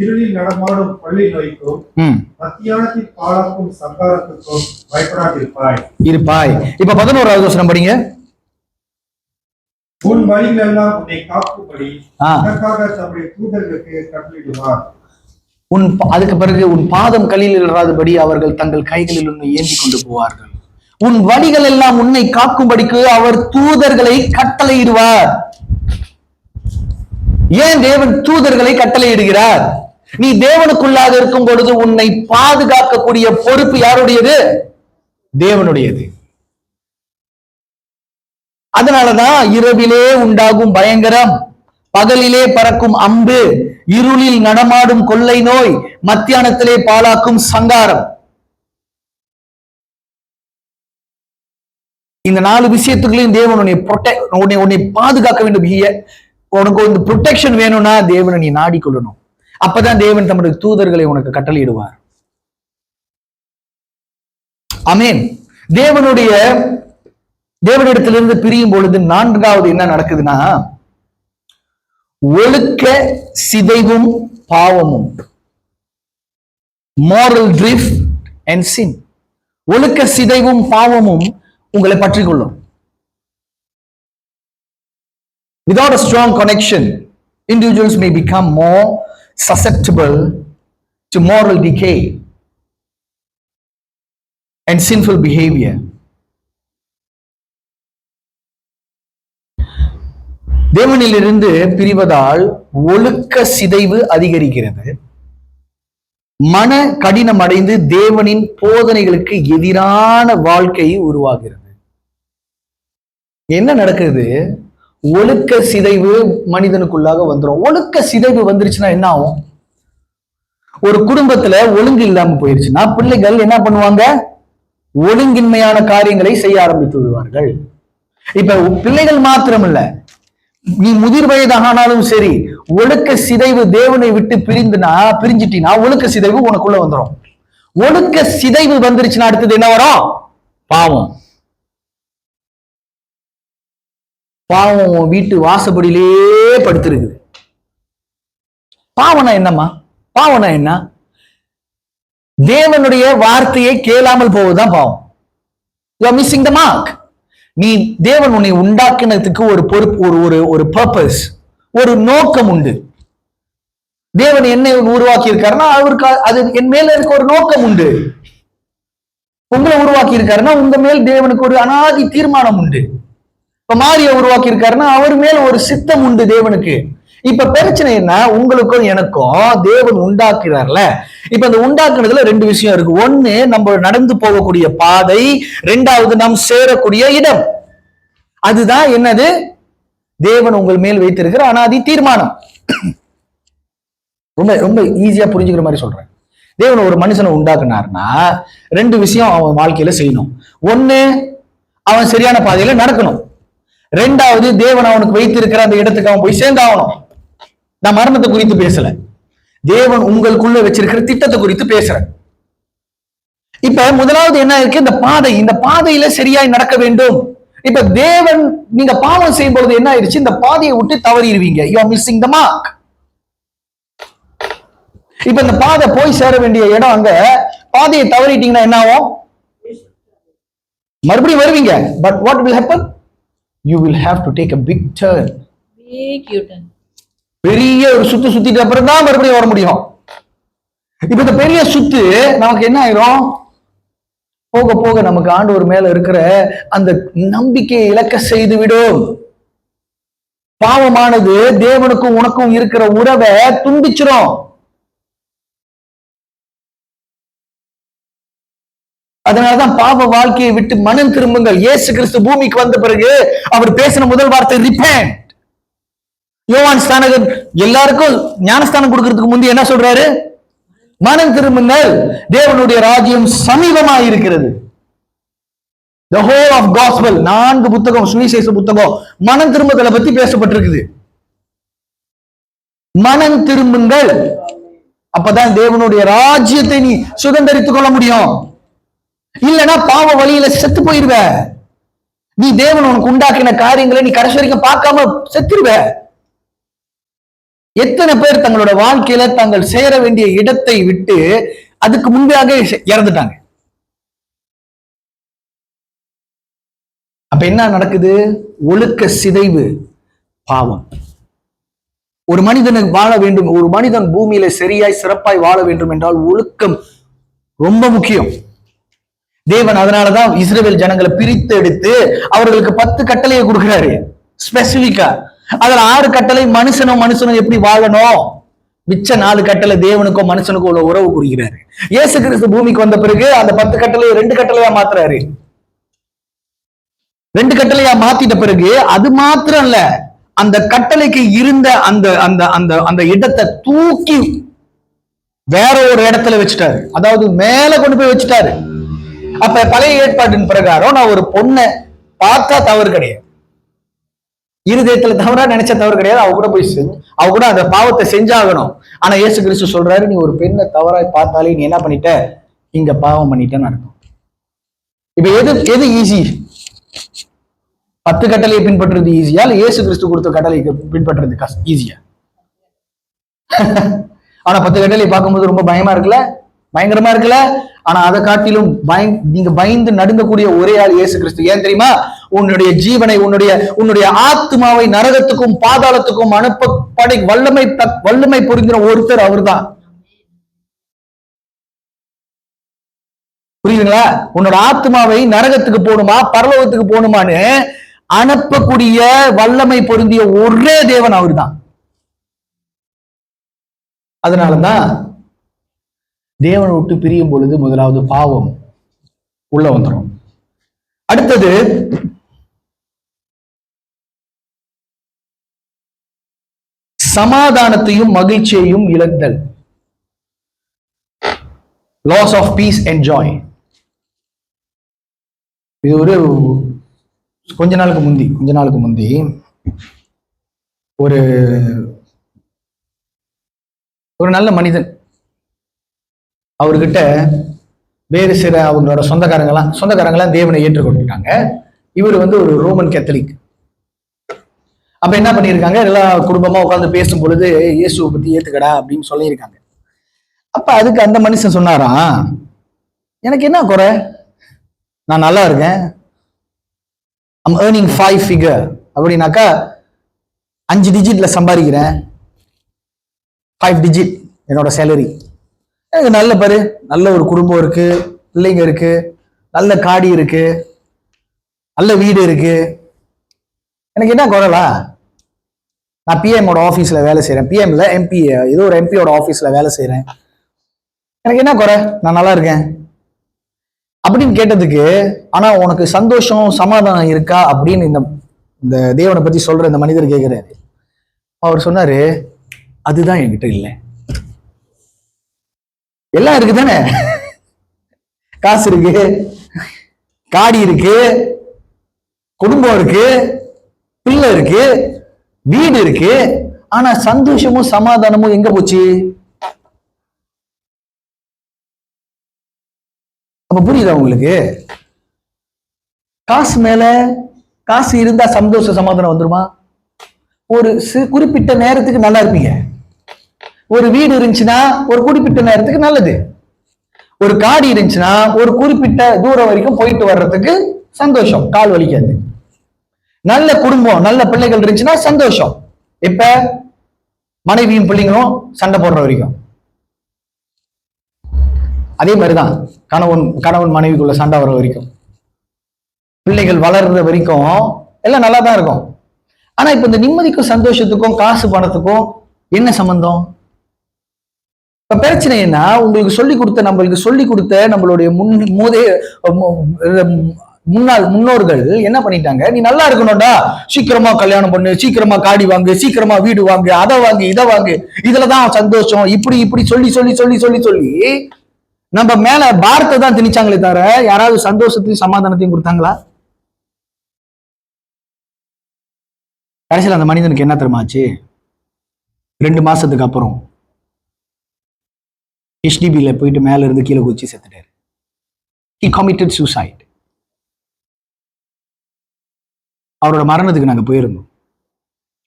இருளில் நடமாடும் கொள்ளை நோய்க்கும் மத்தியானத்தில் பாலாக்கும் சங்காரத்துக்கும் பயப்படாதிருப்பாய். இப்ப 11வது வசனம் படிங்க. உன் வழிகள் எல்லாம் உன்னை காக்கும்படி அதற்காக தம்முடைய தூதர்களுக்கு கட்டளையிடுவார். அதுக்கு பிறகு உன் பாதம் கல்லில் இல்லாதபடி அவர்கள் தங்கள் கைகளில் உன்னை ஏந்தி கொண்டு போவார்கள். உன் வழிகள் எல்லாம் உன்னை காக்கும்படிக்கு அவர் தூதர்களை கட்டளையிடுவார். ஏன் தேவன் தூதர்களை கட்டளையிடுகிறார்? நீ தேவனுக்குள்ளாக இருக்கும் பொழுது உன்னை பாதுகாக்கக்கூடிய பொறுப்பு யாருடையது? தேவனுடையது. அதனாலதான் இரவிலே உண்டாகும் பயங்கரம், பகலிலே பறக்கும் அம்பு, இருளில் நடமாடும் கொள்ளை நோய், மத்தியானத்திலே பாலாக்கும் சங்காரம். இந்த 4 விஷயத்துக்குள்ளேயும் தேவன் உன்னை பாதுகாக்க வேண்டும். உனக்கு வந்து ப்ரொடெக்ஷன் வேணும்னா தேவனை நீ நாடிக்கொள்ளணும். அப்பதான் தேவன் தம்முடைய தூதர்களை உனக்கு கட்டளையிடுவார். ஆமென். தேவனிடத்திலிருந்து பிரியும் பொழுது நான்காவது என்ன நடக்குதுன்னா, ஒழுக்க சிதைவும் பாவமும். moral drift and sin. ஒழுக்க சிதைவும் பாவமும் உங்களை பற்றிக் கொள்ளும். Without a strong connection, individuals may become more susceptible to moral decay and sinful behavior. தேவனிலிருந்து பிரிவதால் ஒழுக்க சிதைவு அதிகரிக்கிறது. மன கடினம் அடைந்து தேவனின் போதனைகளுக்கு எதிரான வாழ்க்கை உருவாகிறது. என்ன நடக்குது? ஒழுக்க சிதைவு மனிதனுக்குள்ளாக வந்துடும். ஒழுக்க சிதைவு வந்துருச்சுன்னா என்ன ஆகும்? ஒரு குடும்பத்துல ஒழுங்கு இல்லாம போயிருச்சுன்னா பிள்ளைகள் என்ன பண்ணுவாங்க? ஒழுங்கின்மையான காரியங்களை செய்ய ஆரம்பித்து விடுவார்கள். இப்ப பிள்ளைகள் மாத்திரம் இல்ல, நீ முதிர் வயதானாலும் சரி, ஒழுக்க சிதைவு தேவனை விட்டு பிரிஞ்சிட்டினா ஒழுக்க சிதைவு உனக்குள்ள வந்துடும். ஒழுக்க சிதைவு வந்துருச்சுன்னா அடுத்தது என்ன வரும்? பாவம். பாவம் வீட்டு வாசப்படியிலே படுத்திருக்குது. பாவனா என்னம்மா? பாவனா என்ன? தேவனுடைய வார்த்தையை கேளாமல் போவதுதான் பாவம். You are missing the mark. நீ தேவன் உன்னை உண்டாக்கினதுக்கு ஒரு பொறுப்பு, ஒரு பர்பஸ், ஒரு நோக்கம் உண்டு. தேவன் என்னை உருவாக்கி இருக்காருன்னா அவருக்கு அது என் மேல இருக்க ஒரு நோக்கம் உண்டு. உங்களை உருவாக்கி இருக்காருன்னா உங்க மேல் தேவனுக்கு ஒரு அனாதி தீர்மானம் உண்டு. இப்ப மாரியை உருவாக்கி இருக்காருன்னா அவர் மேல ஒரு சித்தம் உண்டு தேவனுக்கு. இப்ப பிரச்சனை என்ன? உங்களுக்கும் எனக்கும் தேவன் உண்டாக்குறார்ல. இப்ப அந்த உண்டாக்குனதுல ரெண்டு விஷயம் இருக்கு. ஒண்ணு நம்ம நடந்து போகக்கூடிய பாதை, ரெண்டாவது நாம் சேரக்கூடிய இடம். அதுதான் என்னது? தேவன் உங்கள் மேல் வைத்திருக்கிற அனாதி தீர்மானம். ரொம்ப ரொம்ப ஈஸியா புரிஞ்சுக்கிற மாதிரி சொல்றேன். தேவன் ஒரு மனுஷனை உண்டாக்குனார்னா ரெண்டு விஷயம் அவன் வாழ்க்கையில செய்யணும். ஒண்ணு, அவன் சரியான பாதையில நடக்கணும். ரெண்டாவது, தேவன் அவனுக்கு வைத்திருக்கிற அந்த இடத்துக்கு அவன் போய் சேர்ந்தாகணும். நான் மரணத்தை குறித்து பேசல, தேவன் உங்களுக்குள்ள வச்சிருக்கிற திட்டத்தை குறித்து பேசுறேன். இப்ப முதலாவது என்ன இருக்கு? இந்த பாதை, இந்த பாதையில சரியாய் நடக்க வேண்டும். இப்ப தேவன், நீங்க பாவம் செய்யும் பொழுது என்ன ஆயிடுச்சு? இந்த பாதையை விட்டு தவறிடுவீங்க. You are missing the mark. இப்ப இந்த பாதை போய் சேர வேண்டிய இடம் அங்க, பாதையை தவறிட்டீங்கன்னா என்ன ஆகும்? மறுபடியும் வருவீங்க. But what will happen? You will have to take a big turn. Big U-turn. பெரிய ஒரு சுத்திட்டு அப்புறம் தான் மறுபடியும் வர முடியும். இப்ப இந்த பெரிய சுத்து நமக்கு என்ன ஆயிரும்? போக போக நமக்கு ஆண்டவர் மேல இருக்கிற அந்த நம்பிக்கையை இழக்க செய்து விடும். பாவமானது தேவனுக்கும் உனக்கும் இருக்கிற உறவை துண்டிச்சிரும். அதனாலதான் பாவ வாழ்க்கையை விட்டு மனம் திரும்புங்கள். இயேசு கிறிஸ்து பூமிக்கு வந்த பிறகு அவர் பேசின முதல் வார்த்தை ரிப்பென்ட். யோவான் ஸ்நானகர் எல்லாருக்கும் ஞானஸ்தானம் கொடுக்கிறதுக்கு முந்தைய என்ன சொல்றாரு? மனம் திரும்புங்கள், தேவனுடைய ராஜ்யம் சமீபமாக இருக்கிறது. The whole of gospel, 4 புத்தகம், சுவிசேஷ புத்தகம் மனம் திரும்புதலை பத்தி பேசப்பட்டிருக்குது. மனம் திரும்புங்கள், அப்பதான் தேவனுடைய ராஜ்யத்தை நீ சுதந்திரித்துக் கொள்ள முடியும். இல்லைன்னா பாவ வழியில செத்து போயிருவ. நீ தேவன் உனக்கு உண்டாக்கின காரியங்களை நீ கடைசி வரைக்கும் பார்க்காம செத்துருவ. எத்தனை பேர் தங்களோட வாழ்க்கையில தாங்கள் சேர வேண்டிய இடத்தை விட்டு அதுக்கு முன்பாக இறந்துட்டாங்க. அப்ப என்ன நடக்குது? ஒழுக்க சிதைவு, பாவம். ஒரு மனிதனுக்கு வாழ வேண்டும், ஒரு மனிதன் பூமியில சரியாய் சிறப்பாய் வாழ வேண்டும் என்றால் ஒழுக்கம் ரொம்ப முக்கியம். தேவன் அதனாலதான் இஸ்ரவேல் ஜனங்களை பிரித்து எடுத்து அவர்களுக்கு 10 கட்டளையை கொடுக்கிறாரு ஸ்பெசிபிக்கா. அதுல 6 கட்டளை மனுஷனும் எப்படி வாழணும், மிச்ச 4 கட்டளை தேவனுக்கும் மனுஷனுக்கும் உள்ள உறவு குறிக்கிறாரு. இயேசு கிறிஸ்து பூமிக்கு வந்த பிறகு அந்த 10 கட்டளையை 2 கட்டளையா மாத்துறாரு. 2 கட்டளையா மாத்திட்ட பிறகு அது மாத்திரம் இல்ல, அந்த கட்டளைக்கு இருந்த அந்த அந்த அந்த அந்த இடத்தை தூக்கி வேற ஒரு இடத்துல வச்சுட்டாரு. அதாவது மேல கொண்டு போய் வச்சுட்டாரு. அப்ப பழைய ஏற்பாட்டின் பிரகாரம் நான் ஒரு பொண்ணை பார்த்தா தவறு கிடையாது, இருதயத்துல தவறா நினைச்ச தவறு கிடையாது, அவ கூட அந்த பாவத்தை செஞ்சாகணும். ஆனா இயேசு கிறிஸ்து சொல்றாரு, நீ ஒரு பெண்ணை தவறாய் பார்த்தாலே நீ என்ன பண்ணிட்ட? இங்க பாவம் பண்ணிட்டேன்னு அர்த்தம். இப்ப எது எது ஈஸி? 10 கட்டளையை பின்பற்றுறது ஈஸியா இல்ல இயேசு கிறிஸ்து கொடுத்த கட்டளை பின்பற்றுறது ஈஸியா? ஆனா 10 கட்டளை பார்க்கும்போது ரொம்ப பயமா இருக்குல்ல, பயங்கரமா இருக்குல்ல. ஆனா அதை காட்டிலும் நீங்க பயந்து நடுங்கக்கூடிய ஒரே ஆள் இயேசு கிறிஸ்து. ஏன் தெரியுமா? உன்னுடைய ஜீவனை, உன்னுடைய ஆத்மாவை நரகத்துக்கும் பாதாளத்துக்கும் அனுப்ப வல்லமை புரிந்தின ஒருத்தர் அவர்தான். புரியுதுங்களா? உன்னோட ஆத்மாவை நரகத்துக்கு போகணுமா பரலோகத்துக்கு போகணுமான்னு அனுப்பக்கூடிய வல்லமை பொருந்திய ஒரே தேவன் அவர்தான். அதனாலதான் தேவனை விட்டு பிரியும் பொழுது முதலாவது பாவம் உள்ள வந்துடும். அடுத்தது சமாதானத்தையும் மகிழ்ச்சியையும் இழந்தல். Loss of peace and joy. இது ஒரு கொஞ்ச நாளுக்கு முந்தி ஒரு நல்ல மனிதன், அவர்கிட்ட வேறு சில அவங்களோட சொந்தக்காரங்களாம் தேவனை ஏற்றுக்கொண்டுட்டாங்க. இவர் ஒரு ரோமன் கேத்தலிக். அப்ப என்ன பண்ணியிருக்காங்க, எல்லா குடும்பமா உட்கார்ந்து பேசும் பொழுது இயேசுவை பத்தி ஏத்துக்கடா அப்படின்னு சொல்லியிருக்காங்க. அப்ப அதுக்கு அந்த மனுஷன் சொன்னாராம், எனக்கு என்ன குறை, நான் நல்லா இருக்கேன், I'm earning 5 figure அப்படின்னாக்கா 5 டிஜிட்ல சம்பாதிக்கிறேன், 5 டிஜிட் என்னோட சேலரி, எனக்கு நல்ல ஒரு குடும்பம் இருக்கு, பிள்ளைங்க இருக்கு, நல்ல காடி இருக்கு, நல்ல வீடு இருக்கு, எனக்கு என்ன குறைலா? நான் பிஎம்மோட ஆஃபீஸில் வேலை செய்கிறேன், பிஎம்ல எம்பி, ஏதோ ஒரு எம்பியோட ஆஃபீஸில் வேலை செய்கிறேன், எனக்கு என்ன குறை, நான் நல்லா இருக்கேன் அப்படின்னு கேட்டதுக்கு, ஆனா உனக்கு சந்தோஷம் சமாதானம் இருக்கா அப்படின்னு இந்த தேவனை பத்தி சொல்ற இந்த மனிதர் கேட்கிறாரு. அவர் சொன்னாரு, அதுதான் என்கிட்ட இல்லை. எல்லாம் இருக்கு தானே, காசு இருக்கு, காடி இருக்கு, குடும்பம் இருக்கு, பிள்ளை இருக்கு, வீடு இருக்கு, ஆனா சந்தோஷமும் சமாதானமும் எங்க போச்சு? அப்ப புரியுதா உங்களுக்கு? காசு இருந்தா சந்தோஷ சமாதானம் வந்துருமா? ஒரு குறிப்பிட்ட நேரத்துக்கு நல்லா இருப்பீங்க. ஒரு வீடு இருந்துச்சுன்னா ஒரு குறிப்பிட்ட நேரத்துக்கு நல்லது. ஒரு காடி இருந்துச்சுன்னா ஒரு குறிப்பிட்ட தூரம் வரைக்கும் போயிட்டு வர்றதுக்கு சந்தோஷம், கால் வலிக்காது. நல்ல குடும்பம், நல்ல பிள்ளைகள் இருந்துச்சுன்னா சந்தோஷம். இப்ப மனைவியும் பிள்ளைங்களும் சண்டை போடுற வரைக்கும். அதே மாதிரிதான் கணவன் மனைவிக்குள்ள சண்டை வர வரைக்கும், பிள்ளைகள் வளர்ற வரைக்கும் எல்லாம் நல்லா தான் இருக்கும். ஆனா இப்ப இந்த நிம்மதிக்கும் சந்தோஷத்துக்கும் காசு பணத்துக்கும் என்ன சம்பந்தம்? இப்ப பிரச்சனை என்ன? நம்மளுக்கு சொல்லி கொடுத்த நம்மளுடைய முன்னோர்கள் என்ன பண்ணிட்டாங்க, நீ நல்லா இருக்கணும்டா, சீக்கிரமா கல்யாணம் பண்ணு, சீக்கிரமா காடி வாங்கு, சீக்கிரமா வீடு வாங்கு, அதை வாங்கு, இதை வாங்கு, இதுலதான் சந்தோஷம், இப்படி சொல்லி நம்ம மேல பாரத்தை தான் திணிச்சாங்களே தவிர யாராவது சந்தோஷத்தையும் சமாதானத்தையும் கொடுத்தாங்களா? கடைசியில் அந்த மனிதனுக்கு என்ன தெரியுமாச்சு? 2 மாசத்துக்கு அப்புறம் HDBல போயிட்டு மேல இருந்து கீழே குச்சி செத்துட்டாரு. He committed suicide. அவரோட மரணத்துக்கு நாங்க போயிருந்தோம்.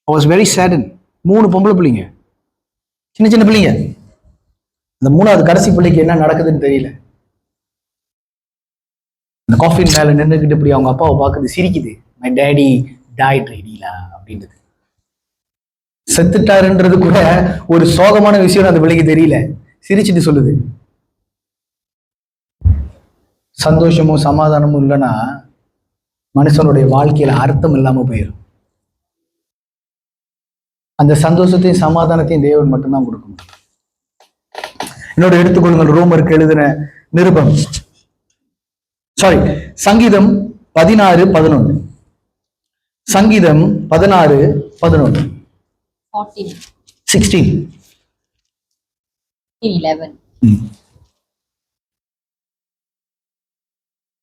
I was very saddened. 3 பொம்பளை பிள்ளைங்க, சின்ன பிள்ளைங்க. அந்த 3வது கடைசி பிள்ளைக்கு என்ன நடக்குதுன்னு தெரியல. அந்த காஃபின் மேல நின்றுக்கிட்டு இப்படி அவங்க அப்பாவை பார்க்குது, சிரிக்குது. மை டேடி டைட் ரெடிலா அப்படின்றது. செத்துட்டாருன்றது கூட ஒரு சோகமான விஷயம் அந்த பிள்ளைக்கு தெரியல, சிரிச்சுட்டு சொல்லுது. சந்தோஷமும் சமாதானமும் இல்லைன்னா மனுஷனுடைய வாழ்க்கையில அர்த்தம் இல்லாம போயிடும். அந்த சந்தோஷத்தையும் சமாதானத்தையும் தேவன் மட்டும்தான் கொடுக்க முடியும். என்னோட எடுத்துக்கொள்ளுங்கள், ரோமருக்கு எழுதின நிருபம், சங்கீதம் 16:11. சங்கீதம் 16:11. 16:11.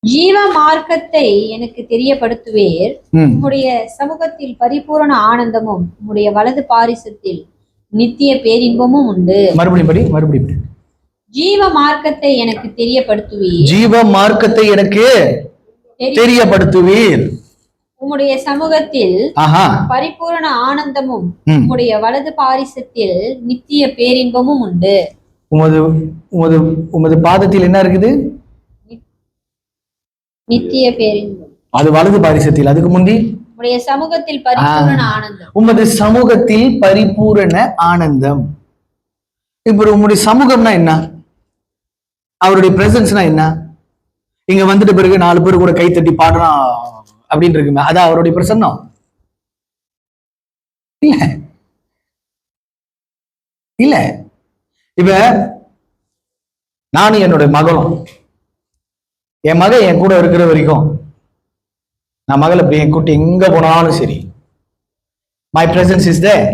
ஜீவ மார்க்கத்தை எனக்கு தெரியப்படுத்துவேர், உம்முடைய சமூகத்தில் பரிபூரண ஆனந்தமும் உம்முடைய வலது பாரிசத்தில் நித்திய பேரின்பமும் உண்டு. மறுபடியும் ஜீவ மார்க்கத்தை எனக்கு தெரியப்படுத்துவேர், ஜீவ மார்க்கத்தை எனக்கு தெரியப்படுத்துவீர். உம்முடைய சமூகத்தில் பரிபூரண ஆனந்தமும் உம்முடைய வலது பாரிசத்தில் நித்திய பேரின்பமும் உண்டு. உமது பாதத்தில் என்ன இருக்குது? நித்திய பேரின்பம். அது வலது பாரிசத்தில். அதுக்கு முந்தி உம்முடைய சமூகத்தில் பரிபூரண ஆனந்தம். உமது சமூகத்தில் பரிபூரண ஆனந்தம். இப்ப உம்முடைய சமூகம்னா என்ன? அவருடைய பிரசன்ஸ்னா என்ன? இங்க வந்துட்டு பிறகு 4 பேர் கூட கை தட்டி பாடுறான் அப்படின்னு இருக்குமே, அதான் அவருடைய பிரசன்னம் இல்ல இல்ல. இப்ப நானும் என்னுடைய மகளும், என் மகன் என் கூட இருக்கிற வரைக்கும், நான் மகளை என் கூட்டி எங்க போனாலும் சரி, மை பிரசன்ஸ் இஸ் தேர்.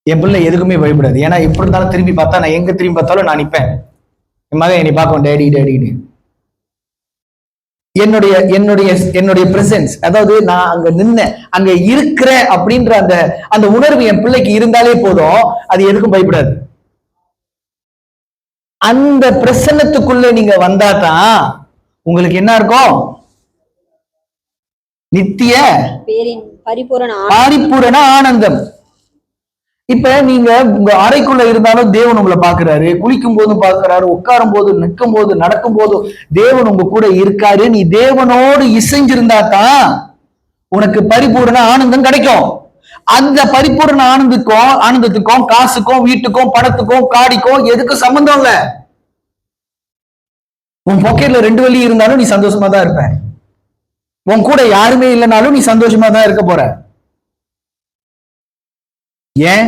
என் பிள்ளை எதுக்குமே பயப்படாது. ஏன்னா எப்படி இருந்தாலும் திரும்பி பார்த்தா, நான் எங்க திரும்பி பார்த்தாலும் நான் நிற்பேன். என் மகன் என்னை பார்க்கும், டேடி டேடின்னு. என்னுடைய என்னுடைய என்னுடைய பிரசன்ஸ், அதாவது நான் அங்க நின்ன அங்க இருக்கிறேன் அப்படின்ற அந்த அந்த உணர்வு என் பிள்ளைக்கு இருந்தாலே போதும், அது எதுக்கும் பயப்படாது. அந்த பிரசன்னத்துக்குள்ள நீங்க வந்தா தான் உங்களுக்கு என்ன இருக்கும்? நித்திய பரிபூரண ஆனந்தம். இப்ப நீங்க உங்க அறைக்குள்ள இருந்தாலும் தேவன் உங்களை பாக்குறாரு, குளிக்கும் போதும் பாக்குறாரு, உட்காரும் போது, நிற்கும் போது, நடக்கும் போதும் தேவன் உங்க கூட இருக்காரு. நீ தேவனோடு இசைஞ்சிருந்தா தான் உனக்கு பரிபூரண ஆனந்தம் கிடைக்கும். அந்த பரிபூரண ஆனந்தத்துக்கும் காசுக்கும், வீட்டுக்கும், பணத்துக்கும், காடிக்கும் எதுக்கும் சம்பந்தம் இல்ல. உன் பாக்கெட்ல 2 வெள்ளி இருந்தாலும் நீ சந்தோஷமா தான் இருப்ப. உன் கூட யாருமே இல்லைனாலும் நீ சந்தோஷமா தான் இருக்க போற. ஏன்?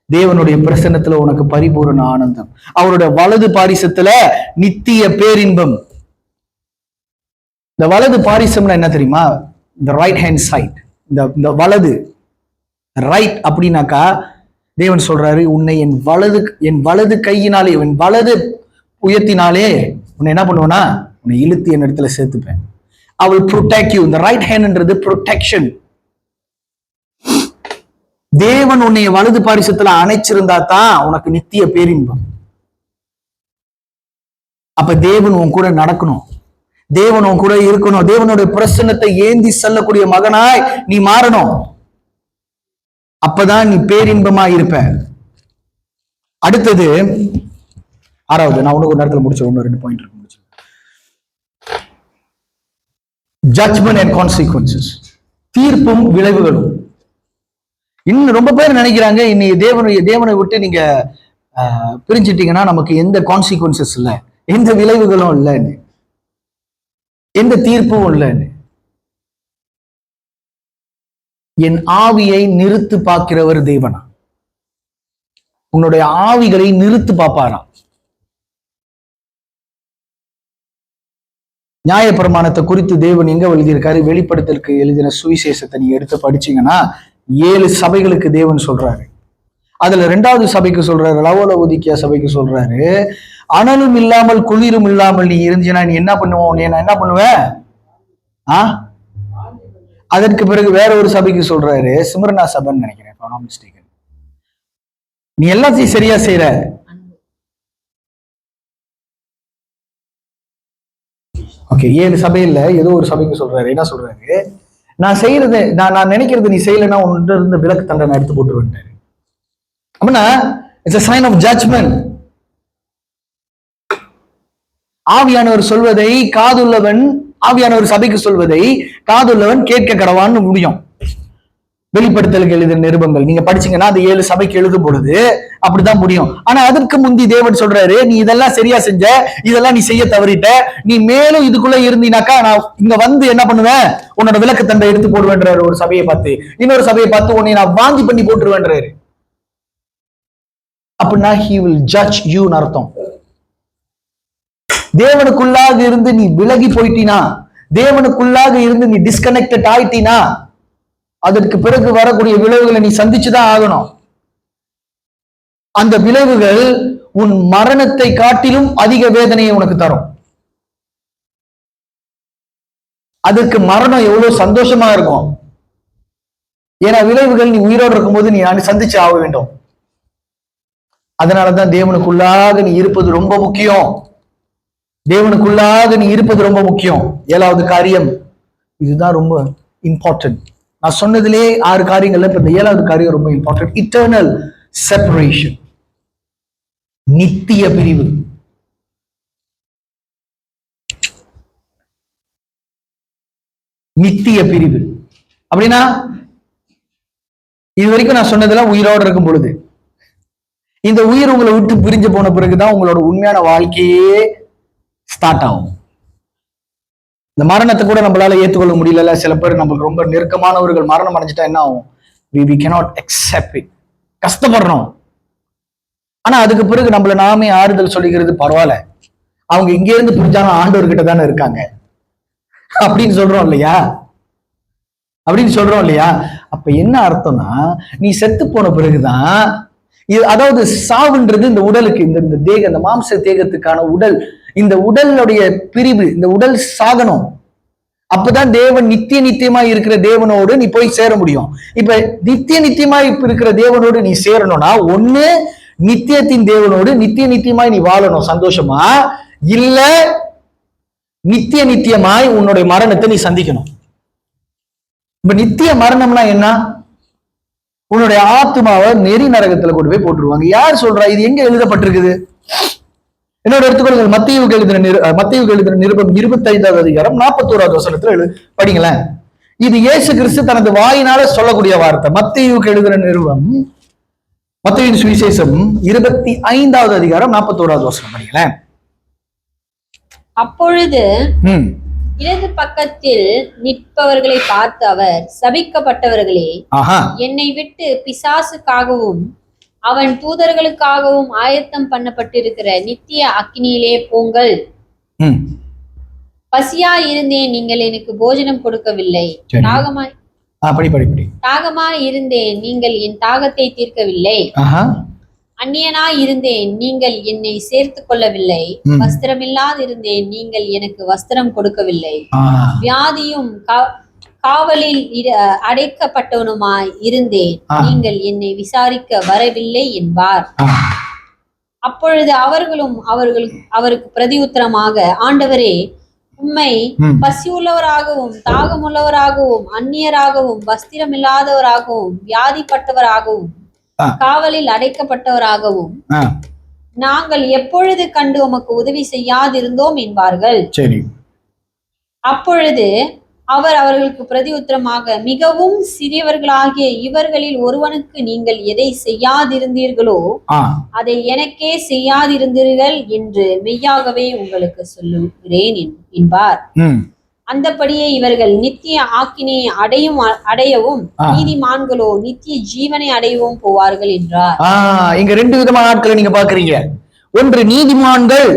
தேவனுடைய பிரசன்னத்துல உனக்கு பரிபூரண ஆனந்தம், அவருடைய வலது பாரிசத்துல நித்திய பேரின்பம். இந்த வலது பாரிசம்னா என்ன தெரியுமா? இந்த ரைட் ஹேண்ட் சைட், இந்த வலது ரைட் அப்படின்னாக்கா, தேவன் சொல்றாரு, உன்னை என் வலது கையினாலே, என் வலது உயர்த்தினாலே உன்னை என்ன பண்ணுவேன்னா, உன்னை இழுத்து என் இடத்துல சேர்த்துப்பேன். I will protect you. இந்த ரைட் ஹேண்ட்ன்றது ப்ரொடெக்ஷன். தேவன் உன்னை வலது பாரிசத்துல அணைச்சிருந்தா தான் உனக்கு நித்திய பேரின்பம். அப்ப தேவன் உன் கூட நடக்கணும், தேவன் உன் கூட இருக்கணும், தேவனுடைய பிரசன்னத்தை ஏந்தி செல்லக்கூடிய மகனாய் நீ மாறணும். அப்பதான் நீ பேரின்பமா இருப்ப. அடுத்தது 6வது, நான் உனக்கு ஒரு நேரத்தில் முடிச்சேன், 2 பாயிண்ட் இருக்கு, முடிச்சு. ஜட்ஜ்மெண்ட் அண்ட் கான்சிக்வன்சஸ், தீர்ப்பும் விளைவுகளும். இன்னும் ரொம்ப பேர் நினைக்கிறாங்க, இன்னைக்கு தேவனை விட்டு நீங்க பிரிஞ்சிட்டீங்கன்னா நமக்கு எந்த கான்சிக்வன்சஸ் இல்லை, எந்த விளைவுகளும் இல்லைன்னு, எந்த தீர்ப்பும் இல்லைன்னு. என் ஆவியை நிறுத்து பார்க்கிறவர் தேவனா? உன்னுடைய ஆவிகளை நிறுத்து பார்ப்பாராம். நியாயப்பிரமாணத்தை குறித்து தேவன் எங்க எழுதியிருக்காரு? வெளிப்படுத்தலுக்கு எழுதின சுவிசேஷத்தை நீங்க எடுத்து படிச்சீங்கன்னா 7 சபைகளுக்கு தேவன் சொல்றாரு. அதுல 2வது சபைக்கு சொல்றாரு, லவோலவோதிக்கியா சபைக்கு சொல்றாரு, அனலும் இல்லாமல் குளிரும் இல்லாமல் நீ இருந்தீனா நீ என்ன பண்ணுவோம்? நான் என்ன பண்ணுவேன்? அதற்கு பிறகு வேற ஒரு சபைக்கு சொல்றாரு, சிம்ரனா சபைன்னு நினைக்கிறேன், நீ எல்லாத்தையும் சரியா செய்யற, ஓகே. 7 சபையில ஏதோ ஒரு சபைக்கு சொல்றாரு, என்ன சொல்றாரு? நான் செய்யறது, நான் நினைக்கிறது நீ செய்யலைன்னா உன்கிட்ட இருந்து விலக்கு தண்டனை எடுத்து போட்டுருவேன். அப்படின்னா it's a sign of judgment. ஆவியானவர் சொல்வதை காதுள்ளவன், ஆவியானவர் சபைக்கு சொல்வதை காதுள்ளவன் கேட்க கடவான்னு முடியும். வெளிப்படுத்தலுக்கு எழுதின நிருபங்கள் நீங்க படிச்சீங்கன்னா அது 7 சபைக்கு எழுதும் பொழுது அப்படிதான் முடியும். ஆனா அதற்கு முந்தி தேவன் சொல்றாரு, நீ இதெல்லாம் சரியா செஞ்ச, இதெல்லாம் நீ செய்ய தவறிட்ட, நீ மேலும் இதுக்குள்ள இருந்தீனாக்கா நான் இங்க வந்து என்ன பண்ணுவேன்? உன்னோட விளக்கு தண்டை எடுத்து போடுவேன்றாரு ஒரு சபையை பார்த்து. இன்னொரு சபையை பார்த்து உன்னை நான் வாந்தி பண்ணி போட்டுருவேன்றாரு. அப்படின்னா he will judge you ன்னு அர்த்தம். தேவனுக்குள்ளாக இருந்து நீ விலகி போயிட்டினா, தேவனுக்குள்ளாக இருந்து நீ டிஸ்கனெக்டட் ஆயிட்டினா, அதற்கு பிறகு வரக்கூடிய விளைவுகளை நீ சந்திச்சுதான் ஆகணும். அந்த விளைவுகள் உன் மரணத்தை காட்டிலும் அதிக வேதனையை உனக்கு தரும். அதற்கு மரணம் எவ்வளவு சந்தோஷமா இருக்கும். ஏன்னா விளைவுகள் நீ உயிரோடு இருக்கும் போது நீ சந்திச்சு ஆக வேண்டும். அதனாலதான் தேவனுக்குள்ளாக நீ இருப்பது ரொம்ப முக்கியம். தேவனுக்குள்ளாக நீ இருப்பது ரொம்ப முக்கியம். 7வது காரியம், இதுதான் ரொம்ப இம்பார்ட்டன்ட். நான் சொன்னதிலே 6 காரியங்கள்ல இப்ப இந்த 7வது காரியம் ரொம்ப இம்பார்ட்டன்ட். இட்டர்னல் செப்பரேஷன், நித்திய பிரிவு. நித்திய பிரிவு அப்படின்னா, இது வரைக்கும் நான் சொன்னதெல்லாம் உயிரோடு இருக்கும் பொழுது, இந்த உயிர் உங்களை விட்டு பிரிஞ்சு போன பிறகுதான் உங்களோட உண்மையான வாழ்க்கையே ஸ்டார்ட் ஆகும். இந்த மரணத்தை கூட நம்மளால ஏற்றுக்கொள்ள முடியல. சில பேர் நம்மளுக்கு ரொம்ப நெருக்கமானவர்கள் மரணம் அடைஞ்சிட்டா என்ன ஆகும்? we cannot accept it. கஷ்டப்படுறோம். ஆனா அதுக்கு பிறகு நம்மள நாமே ஆறுதல் சொல்லிக்கிறது, பரவாயில்ல, அவங்க இங்க இருந்து பிரிஞ்சாலும் ஆண்டவர்கிட்ட தானே இருக்காங்க அப்படின்னு சொல்றோம் இல்லையா? அப்படின்னு சொல்றோம் இல்லையா? அப்ப என்ன அர்த்தம்னா, நீ செத்து போன பிறகுதான் இது, அதாவது சாவுன்றது இந்த உடலுக்கு, இந்த தேக, இந்த மாம்ச தேகத்துக்கான உடல், இந்த உடலுடைய பிரிவு, இந்த உடல் சாகணும். அப்பதான் தேவன் நித்தியமாய் இருக்கிற தேவனோடு நீ போய் சேர முடியும். இப்ப நித்தியமாய் இருக்கிற தேவனோடு நீ சேரணும்னா, ஒண்ணு நித்தியத்தின் தேவனோடு நித்தியமாய் நீ வாழணும் சந்தோஷமா, இல்ல நித்தியமாய் உன்னுடைய மரணத்தை நீ சந்திக்கணும். இப்ப நித்திய மரணம்னா என்ன? உன்னுடைய ஆத்மாவை நெறி நரகத்துல கொண்டு போய் போட்டுருவாங்க. யார் சொல்றா? இது எங்க எழுதப்பட்டிருக்குது? என்னோட எடுத்துக்கொள்ளுங்கள். மத்தேயுவுக்கு எழுதின நிருபம் 25வது அதிகாரம் 41வது வசனத்துல படிங்களேன். இது இயேசு கிறிஸ்து தனது வாயினால சொல்லக்கூடிய வார்த்தை. மத்தேயுவுக்கு எழுதின நிருபம், மத்தேயுவின் சுவிசேஷம் 25வது அதிகாரம் 41வது வசனம் படிங்களேன். அப்பொழுது இடது பக்கத்தில் நிற்பவர்களை பார்த்து அவர், சபிக்கப்பட்டவர்களே, என்னை விட்டு பிசாசுக்காகவும் அவன் தூதர்களுக்காகவும் ஆயத்தம் பண்ணப்பட்டிருக்கிற நித்திய அக்கினியிலே போங்கள். பசியா இருந்தேன், நீங்கள் எனக்கு போஜனம் கொடுக்கவில்லை. தாகமாய் இருந்தேன், நீங்கள் என் தாகத்தை தீர்க்கவில்லை. அந்நியனாய் இருந்தேன், நீங்கள் என்னை சேர்த்து கொள்ளவில்லை. வஸ்திரமில்லாது இருந்தேன், நீங்கள் எனக்கு வஸ்திரம் கொடுக்கவில்லை. வியாதியும் காவலில் அடைக்கப்பட்டவனுமாய் இருந்தேன், நீங்கள் என்னை விசாரிக்க வரவில்லை என்பார். அப்பொழுது அவர்களும் அவருக்கு பிரதியுத்தரமாக, ஆண்டவரே, உம்மை பசியுள்ளவராகவும் தாகமுள்ளவராகவும் அந்நியராகவும் வஸ்திரமில்லாதவராகவும் வியாதிப்பட்டவராகவும் காவலில் அடைக்கப்பட்டவராகவும் நாங்கள் எப்பொழுது கண்டு உமக்கு உதவி செய்யாதிருந்தோம் என்பார்கள். சரி. அப்பொழுது அவர் அவர்களுக்கு பிரதியுத்தரமாக, மிகவும் சிறியவர்களாகிய இவர்களில் ஒருவனுக்கு நீங்கள் எதை செய்யாதிருந்தீர்களோ அதை எனக்கே செய்யாதிருந்தீர்கள் என்று மெய்யாகவே உங்களுக்கு சொல்லுகிறேன் என்பார். அந்தபடியே இவர்கள் நித்திய ஆக்கினையை அடையவும் நீதிமான்களோ நித்திய ஜீவனை அடையவும் போவார்கள் என்றார். இங்க 2 விதமான ஆட்களை நீங்க பாக்குறீங்க. ஒன்று நீதிமான்கள்,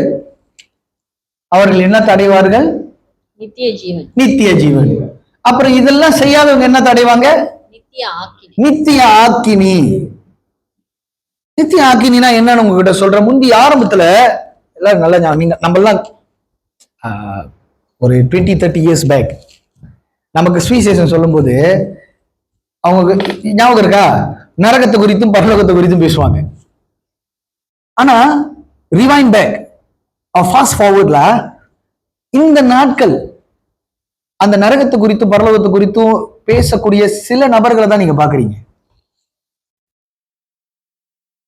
அவர்கள் என்ன அடைவார்கள்? நித்திய ஜீவன். அப்புறம் இதெல்லாம் செய்யாதவங்க என்ன அடைவாங்க? நித்திய ஆக்கினி. நித்திய ஆக்கினா என்னன்னு உங்ககிட்ட சொல்ற. முந்தி ஆரம்பத்துல எல்லாம் நல்லா, நீங்க நம்மலாம் ஒரு 20-30 இயர்ஸ் பேக் நமக்கு சுவிசேஷம் சொல்லும் போது அவங்க ஞாபகம் இருக்கா, நரகத்தை குறித்தும் பரலோகத்தை குறித்தும் பேசுவாங்க. ஆனா ரிவைண்ட் பேக், ஃபாஸ்ட் ஃபார்வர்ட்ல இந்த நாட்கள் அந்த நரகத்தை குறித்தும் பரலோகத்தை குறித்தும் பேசக்கூடிய சில நபர்களை தான் நீங்க பாக்குறீங்க.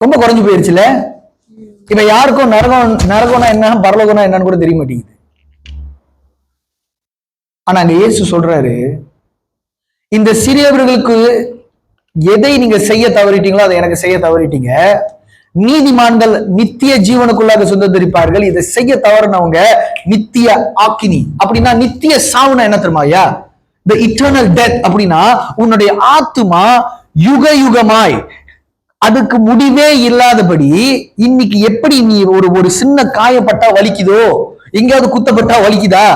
ரொம்ப குறைஞ்சு போயிருச்சுல. இப்ப யாருக்கும் நரகம்னா என்ன, பரலோகம்னா என்னன்னு கூட தெரிய மாட்டேங்குது. ஆனா அங்க இயேசு சொல்றாரு, இந்த சிறியவர்களுக்கு எதை நீங்க செய்ய தவறிட்டீங்களோ அதை எனக்கு செய்ய தவறிட்டீங்க. நீதிமான்கள் நித்திய ஜீவனுக்குள்ளாக சுதந்திரிப்பார்கள். இதை செய்ய தவறுனவங்க நித்திய ஆக்கினி. அப்படின்னா நித்திய சாவுனா என்ன தெரியுமாயா? the eternal death. அப்படின்னா உன்னுடைய ஆத்துமா யுக யுகமாய், அதுக்கு முடிவே இல்லாதபடி, இன்னைக்கு எப்படி நீ ஒரு சின்ன காயப்பட்டா வலிக்குதோ, எங்கேயாவது குத்தப்பட்டா வலிக்குதா,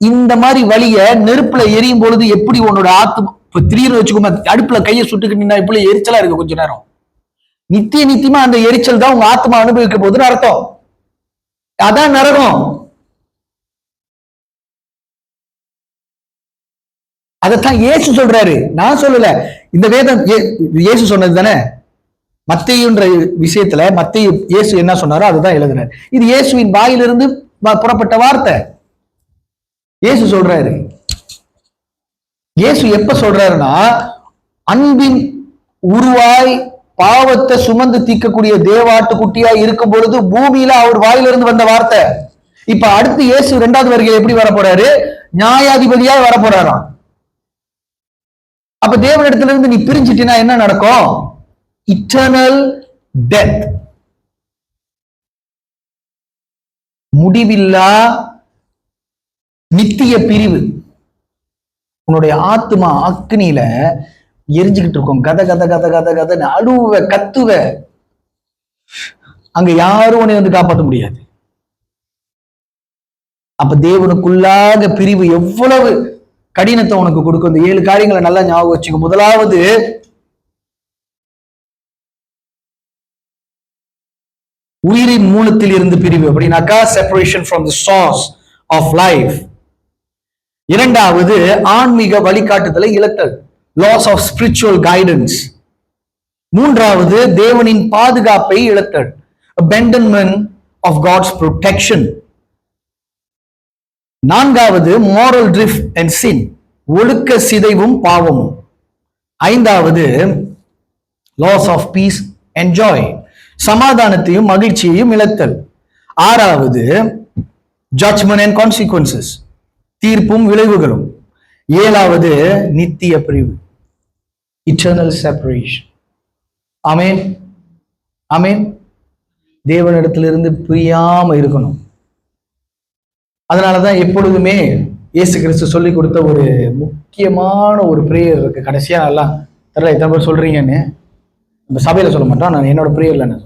இந்த மாதிரி வலிய நெருப்புல எரியும் பொழுது எப்படி உன்னோட ஆத்மா, இப்ப திடீர்னு வச்சுக்கோங்க, அடுப்புல கையை சுட்டுக்கிட்டீங்கன்னா இப்படி எரிச்சலா இருக்கு கொஞ்ச நேரம், நித்தியமா அந்த எரிச்சல் தான் உங்க ஆத்மா அனுபவிக்க போகுதுன்னு அர்த்தம். அதான் நரகம். அதத்தான் இயேசு சொல்றாரு, நான் சொல்லல. இந்த வேதம் இயேசு சொன்னது தானே. மத்தேயுன்ற விஷயத்துல மத்தேயு இயேசு என்ன சொன்னாரோ அதுதான் எழுதுறாரு. இது இயேசுவின் வாயிலிருந்து புறப்பட்ட வார்த்தை. இயேசு சொல்றாரு. இயேசு எப்ப சொல்றாருன்னா, அன்பின் உருவாய் பாவத்தை சுமந்து தீர்க்கக்கூடிய தேவாட்டு குட்டியா இருக்கும் பொழுது பூமியில அவர் வாயிலிருந்து வந்த வார்த்தை. இப்ப அடுத்து இயேசு 2வது வருகையில் எப்படி வர போறாரு? நியாயாதிபதியா வர போறாராம். அப்ப தேவனிடத்துல இருந்து நீ பிரிஞ்சிட்டினா என்ன நடக்கும்? இட்டர்னல் டெத், முடிவில்லா நித்திய பிரிவு. உன்னுடைய ஆத்மா அக்னியில எரிஞ்சுக்கிட்டு இருக்கும். கத கத கத கத கதன்னு அழுவ, கத்துவ. அங்க யாரும் உன்னை வந்து காப்பாற்ற முடியாது. அப்ப தேவனுக்குள்ளாக பிரிவு எவ்வளவு கடினத்தை உனக்கு கொடுக்கும். இந்த 7 காரியங்களை நல்லா ஞாபகம் வச்சுக்கோ. முதலாவது, உயிரின் மூலத்தில் இருந்து பிரிவு, அப்படின்னாக்கா separation from the source of life. 2வது, ஆன்மீக வழிகாட்டுதலை இழத்தல், லாஸ் ஆஃப் ஸ்பிரிச்சுவல் கைடன்ஸ். 3வது, தேவனின் பாதுகாப்பை இழத்தல், abandonment of God's protection. 4வது, moral drift and sin, ஒழுக்க சிதைவும் பாவமும். 5வது, loss of peace and joy, சமாதானத்தையும் மகிழ்ச்சியையும் இழத்தல். 6வது, judgment and consequences, தீர்ப்பும் விளைவுகளும். 7வது, நித்திய பிரிவு, eternal separation. ஆமென், ஆமென். தேவனிடத்திலிருந்து பிரியாம இருக்கணும். அதனாலதான் எப்பொழுதுமே இயேசு கிறிஸ்து சொல்லி கொடுத்த ஒரு முக்கியமான ஒரு பிரேயர் இருக்கு. கடைசியா எல்லாம் தெரியல, எத்தனை பேர் சொல்றீங்கன்னு நம்ம சபையில சொல்ல மாட்டோம். நான் என்னோட பிரேயர்ல என்ன,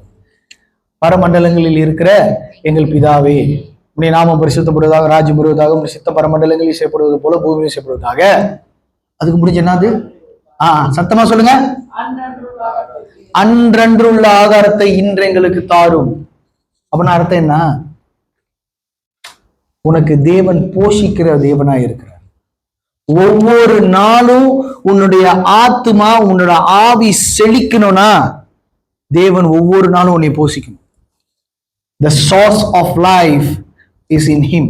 பரமண்டலங்களில் இருக்கிற எங்கள் பிதாவே, உன்னுடைய நாமம் பரிசுத்தப்படுவதாக, ராஜ்யம் வருவதாக, உன்னுடைய சித்த பரமண்டலங்களில் செய்யப்படுவது போல பூமியில் செய்யப்படுவதாக. அதுக்கு முடிஞ்ச என்னது? சத்தமா சொல்லுங்க. அன்றன்றுள்ள ஆகாரத்தை இன்று எங்களுக்கு தாரும். அப்படின்னா அர்த்தம் என்ன? உனக்கு தேவன் போஷிக்கிற தேவனா இருக்கிறார். ஒவ்வொரு நாளும் உன்னுடைய ஆத்மா, உன்னோட ஆவி செழிக்கணும்னா தேவன் ஒவ்வொரு நாளும் உன்னை போஷிக்கணும். The source of life is in him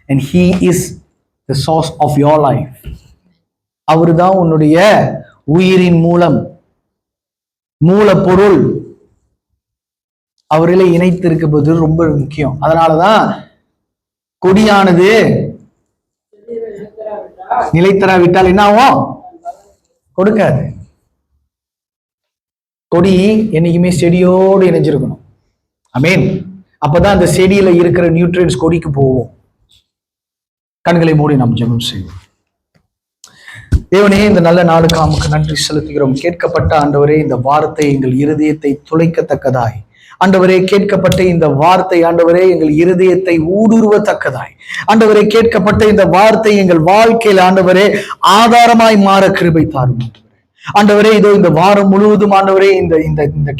and he is the source of your life. அவர்தான் உன்னுடைய உயிரின் மூலம், மூலப்பொருள். அவர்களை இணைத்திருப்பது ரொம்ப முக்கியம். அதனாலதான் கொடியானது நிலைத்தராவிட்டால் என்ன ஆகும்? கொடுக்காது. கொடி என்னைக்குமே செடியோடு இணைஞ்சிருக்கணும். ஆமென். அப்பதான் அந்த செடியில இருக்கிற நியூட்ரியன்ஸ் கொடிக்கு போவோம். கண்களை மூடி நாம் ஜெபம் செய்வோம். தேவனே, இந்த நல்ல நாளுக்கு நமக்கு நன்றி செலுத்துகிறோம். கேட்கப்பட்ட ஆண்டவரே இந்த வார்த்தை எங்கள் இருதயத்தை துளைக்கத்தக்கதாய், ஆண்டவரே கேட்கப்பட்ட இந்த வார்த்தை ஆண்டவரே எங்கள் இருதயத்தை ஊடுருவத்தக்கதாய், ஆண்டவரே கேட்கப்பட்ட இந்த வார்த்தை எங்கள் வாழ்க்கையில் ஆண்டவரே ஆதாரமாய் மாற கிருபை தாரும். ஆண்டவரே, இதோ இந்த வாரம் முழுவதும் ஆண்டவரே இந்த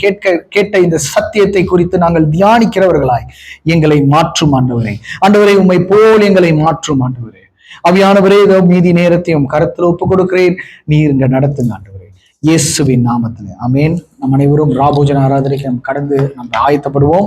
கேட்ட இந்த சத்தியத்தை குறித்து நாங்கள் தியானிக்கிறவர்களாய் எங்களை மாற்றும் ஆண்டவரே. ஆண்டவரே, உம்மை போல் எங்களை மாற்றும் ஆண்டவரே. ஆவியானவரே, இதோ மீதி நேரத்தையும் கரத்தில் ஒப்பு கொடுக்கிறேன். நீர் இங்க நடத்துங்க ஆண்டவரே, இயேசுவின் நாமத்தில். ஆமென். நம் அனைவரும் ராபோஜன ஆராதனைக்கு கடந்து நம்ம ஆயத்தப்படுவோம்.